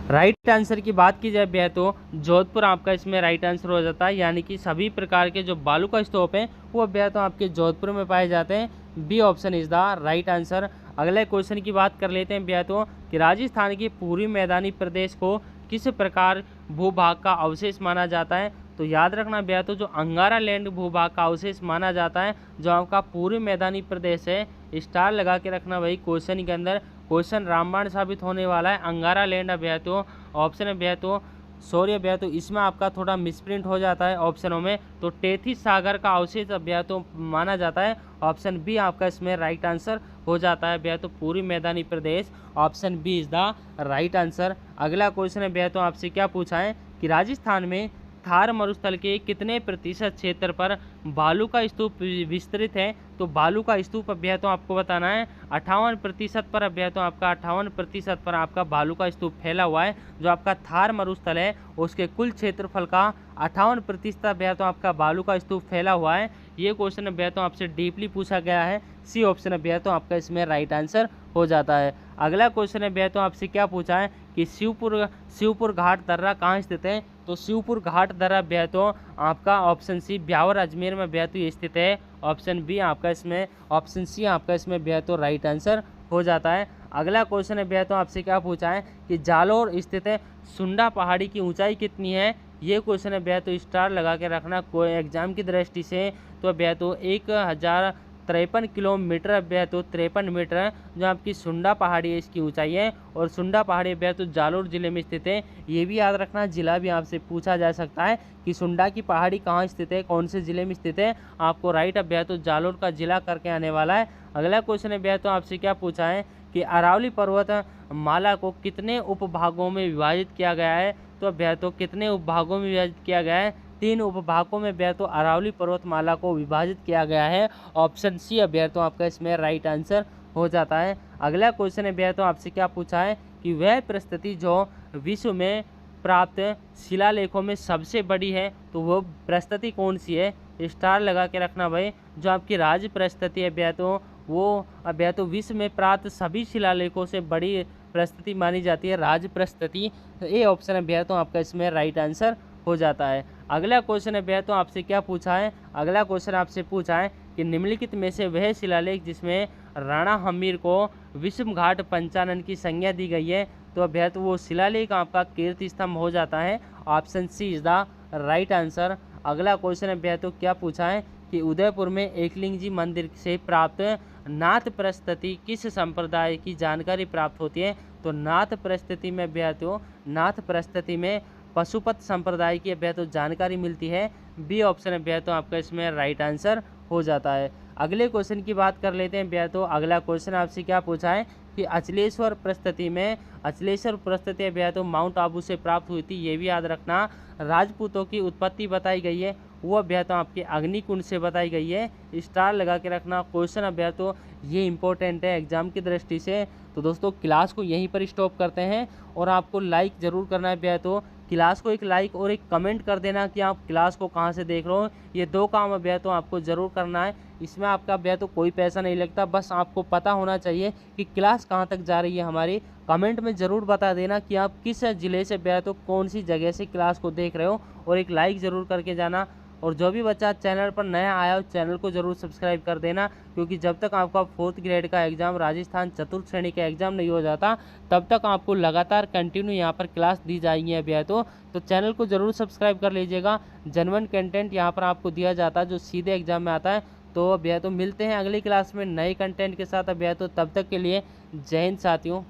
राइट आंसर की बात की जाए भैया तो जोधपुर आपका इसमें राइट आंसर हो जाता है। यानी कि सभी प्रकार के जो बालू का स्तूप हैं वो भैया तो आपके जोधपुर में पाए जाते हैं। B option is the right answer. अगले क्वेश्चन की बात कर लेते हैं भैया तो कि राजस्थान के पूर्वी मैदानी प्रदेश को किस प्रकार भूभाग का अवशेष माना जाता है। तो याद रखना भैया तो जो अंगारा लैंड भूभाग का अवशेष माना जाता है, जो आपका पूर्वी मैदानी प्रदेश है। स्टार लगा के रखना भाई क्वेश्चन के अंदर। क्वेश्चन रामबाण साबित होने वाला है। अंगारा लैंड अभ्या तो ऑप्शन है भैया तो सॉरी भैया तो इसमें आपका थोड़ा मिसप्रिंट हो जाता है ऑप्शनों में। तो टेथी सागर का अवशेष अभ्या तो माना जाता है। ऑप्शन बी आपका इसमें राइट आंसर हो जाता है भैया तो पूर्वी मैदानी प्रदेश। Option B is the right answer. अगला क्वेश्चन है भैया तो आपसे क्या पूछा है कि राजस्थान में थार मरुस्थल के कितने प्रतिशत क्षेत्र पर बालू का स्तूप विस्तृत है। तो बालू का स्तूप अभ्या तो आपको बताना है 58% पर अभ्या तो आपका 58% पर आपका बालू का स्तूप फैला हुआ है। जो आपका थार मरुस्थल है उसके कुल क्षेत्रफल का 58% अभ्या तो आपका बालू का स्तूप फैला हुआ है। ये क्वेश्चन अभ्या तो आपसे डीपली पूछा गया है। सी ऑप्शन अभ्या तो आपका इसमें राइट आंसर हो जाता है। अगला क्वेश्चन अभ्या तो आपसे क्या पूछा है कि शिवपुर घाट दर्रा कहाँ स्थित है। तो शिवपुर घाट दर्रा भैया तो आपका ऑप्शन सी ब्यावर अजमेर में भैया तो ये स्थित है। ऑप्शन बी आपका इसमें ऑप्शन सी आपका इसमें भैया तो राइट आंसर हो जाता है। अगला क्वेश्चन है भैया तो आपसे क्या पूछा है कि जालौर स्थित है सुंडा पहाड़ी की ऊंचाई कितनी है। ये क्वेश्चन है भैया तो स्टार लगा के रखना कोई एग्जाम की दृष्टि से। तो भैया तो 1053 किलोमीटर भैया तो 53 मीटर जो आपकी सुंडा पहाड़ी है इसकी ऊंचाई है। और सुंडा पहाड़ी भैया तो जालौर जिले में स्थित है। ये भी याद रखना, जिला भी आपसे पूछा जा सकता है कि सुंडा की पहाड़ी कहाँ स्थित है, कौन से जिले में स्थित है। आपको राइट भैया तो जालौर का जिला करके आने वाला है। अगला क्वेश्चन है भैया तो आपसे क्या पूछा है कि अरावली पर्वत माला को कितने उपभागों में विभाजित किया गया है। तो भैया तो कितने उपभागों में विभाजित किया गया है। 3 उपभागों में भैया तो अरावली पर्वतमाला को विभाजित किया गया है। ऑप्शन सी भैया तो आपका इसमें राइट आंसर हो जाता है। अगला क्वेश्चन है भैया तो आपसे क्या पूछा है कि वह प्रस्तुति जो विश्व में प्राप्त शिलालेखों में सबसे बड़ी है तो वो प्रस्तुति कौन सी है। स्टार लगा के रखना भाई। जो आपकी राज प्रस्तुति है भैया तो वो भैया तो विश्व में प्राप्त सभी शिलालेखों से बड़ी प्रस्तुति मानी जाती है राज प्रस्तुति। ए ऑप्शन है भैया तो आपका इसमें राइट आंसर हो जाता है। अगला क्वेश्चन है भैया तो आपसे क्या पूछा है। अगला क्वेश्चन आपसे पूछा है कि निम्नलिखित में से वह शिलालेख जिसमें राणा हमीर को विषमघाट पंचानन की संज्ञा दी गई है। तो भैया तो वो शिलालेख आपका कीर्ति स्तंभ हो जाता है। Option C is the right answer. अगला क्वेश्चन है भैया तो क्या पूछा है कि उदयपुर में एकलिंग जी मंदिर से प्राप्त नाथ प्रस्तुति किस संप्रदाय की जानकारी प्राप्त होती है। तो नाथ प्रस्तुति में भैया तो नाथ प्रस्तुति में पशुपत संप्रदाय की भैया तो जानकारी मिलती है। बी ऑप्शन है भैया तो आपका इसमें राइट आंसर हो जाता है। अगले क्वेश्चन की बात कर लेते हैं भैया तो अगला क्वेश्चन आपसे क्या पूछा है कि अचलेश्वर प्रस्तुति में अचलेश्वर प्रस्तुति भैया तो माउंट आबू से प्राप्त हुई थी। ये भी याद रखना। राजपूतों की उत्पत्ति बताई गई है। वो अभ्यर्थों आपके अग्निकुंड से बताई गई है। स्टार लगा के रखना। क्वेश्चन अभ्यर्थों ये इंपॉर्टेंट है एग्जाम की दृष्टि से। तो दोस्तों क्लास को यहीं पर स्टॉप करते हैं और आपको लाइक ज़रूर करना है अभ्यर्थों। क्लास को एक लाइक और एक कमेंट कर देना कि आप क्लास को कहाँ से देख रहे हो। ये 2 काम अभ्यर्थों आपको ज़रूर करना है। इसमें आपका अभ्यर्थों कोई पैसा नहीं लगता, बस आपको पता होना चाहिए कि क्लास कहाँ तक जा रही है हमारी। कमेंट में ज़रूर बता देना कि आप किस ज़िले से अभ्यर्थों कौन सी जगह से क्लास को देख रहे हो, और एक लाइक ज़रूर करके जाना। और जो भी बच्चा चैनल पर नया आया हो चैनल को ज़रूर सब्सक्राइब कर देना, क्योंकि जब तक आपका 4th ग्रेड का एग्ज़ाम राजस्थान चतुर्थ श्रेणी का एग्ज़ाम नहीं हो जाता तब तक आपको लगातार कंटिन्यू यहाँ पर क्लास दी जाएंगी अभ्यर्थों। तो चैनल को ज़रूर सब्सक्राइब कर लीजिएगा। जेन्युइन कंटेंट यहाँ पर आपको दिया जाता है जो सीधे एग्ज़ाम में आता है। तो अभ्यर्थों मिलते हैं अगली क्लास में नए कंटेंट के साथ अभ्यर्थों। तब तक के लिए जय हिंद साथियों।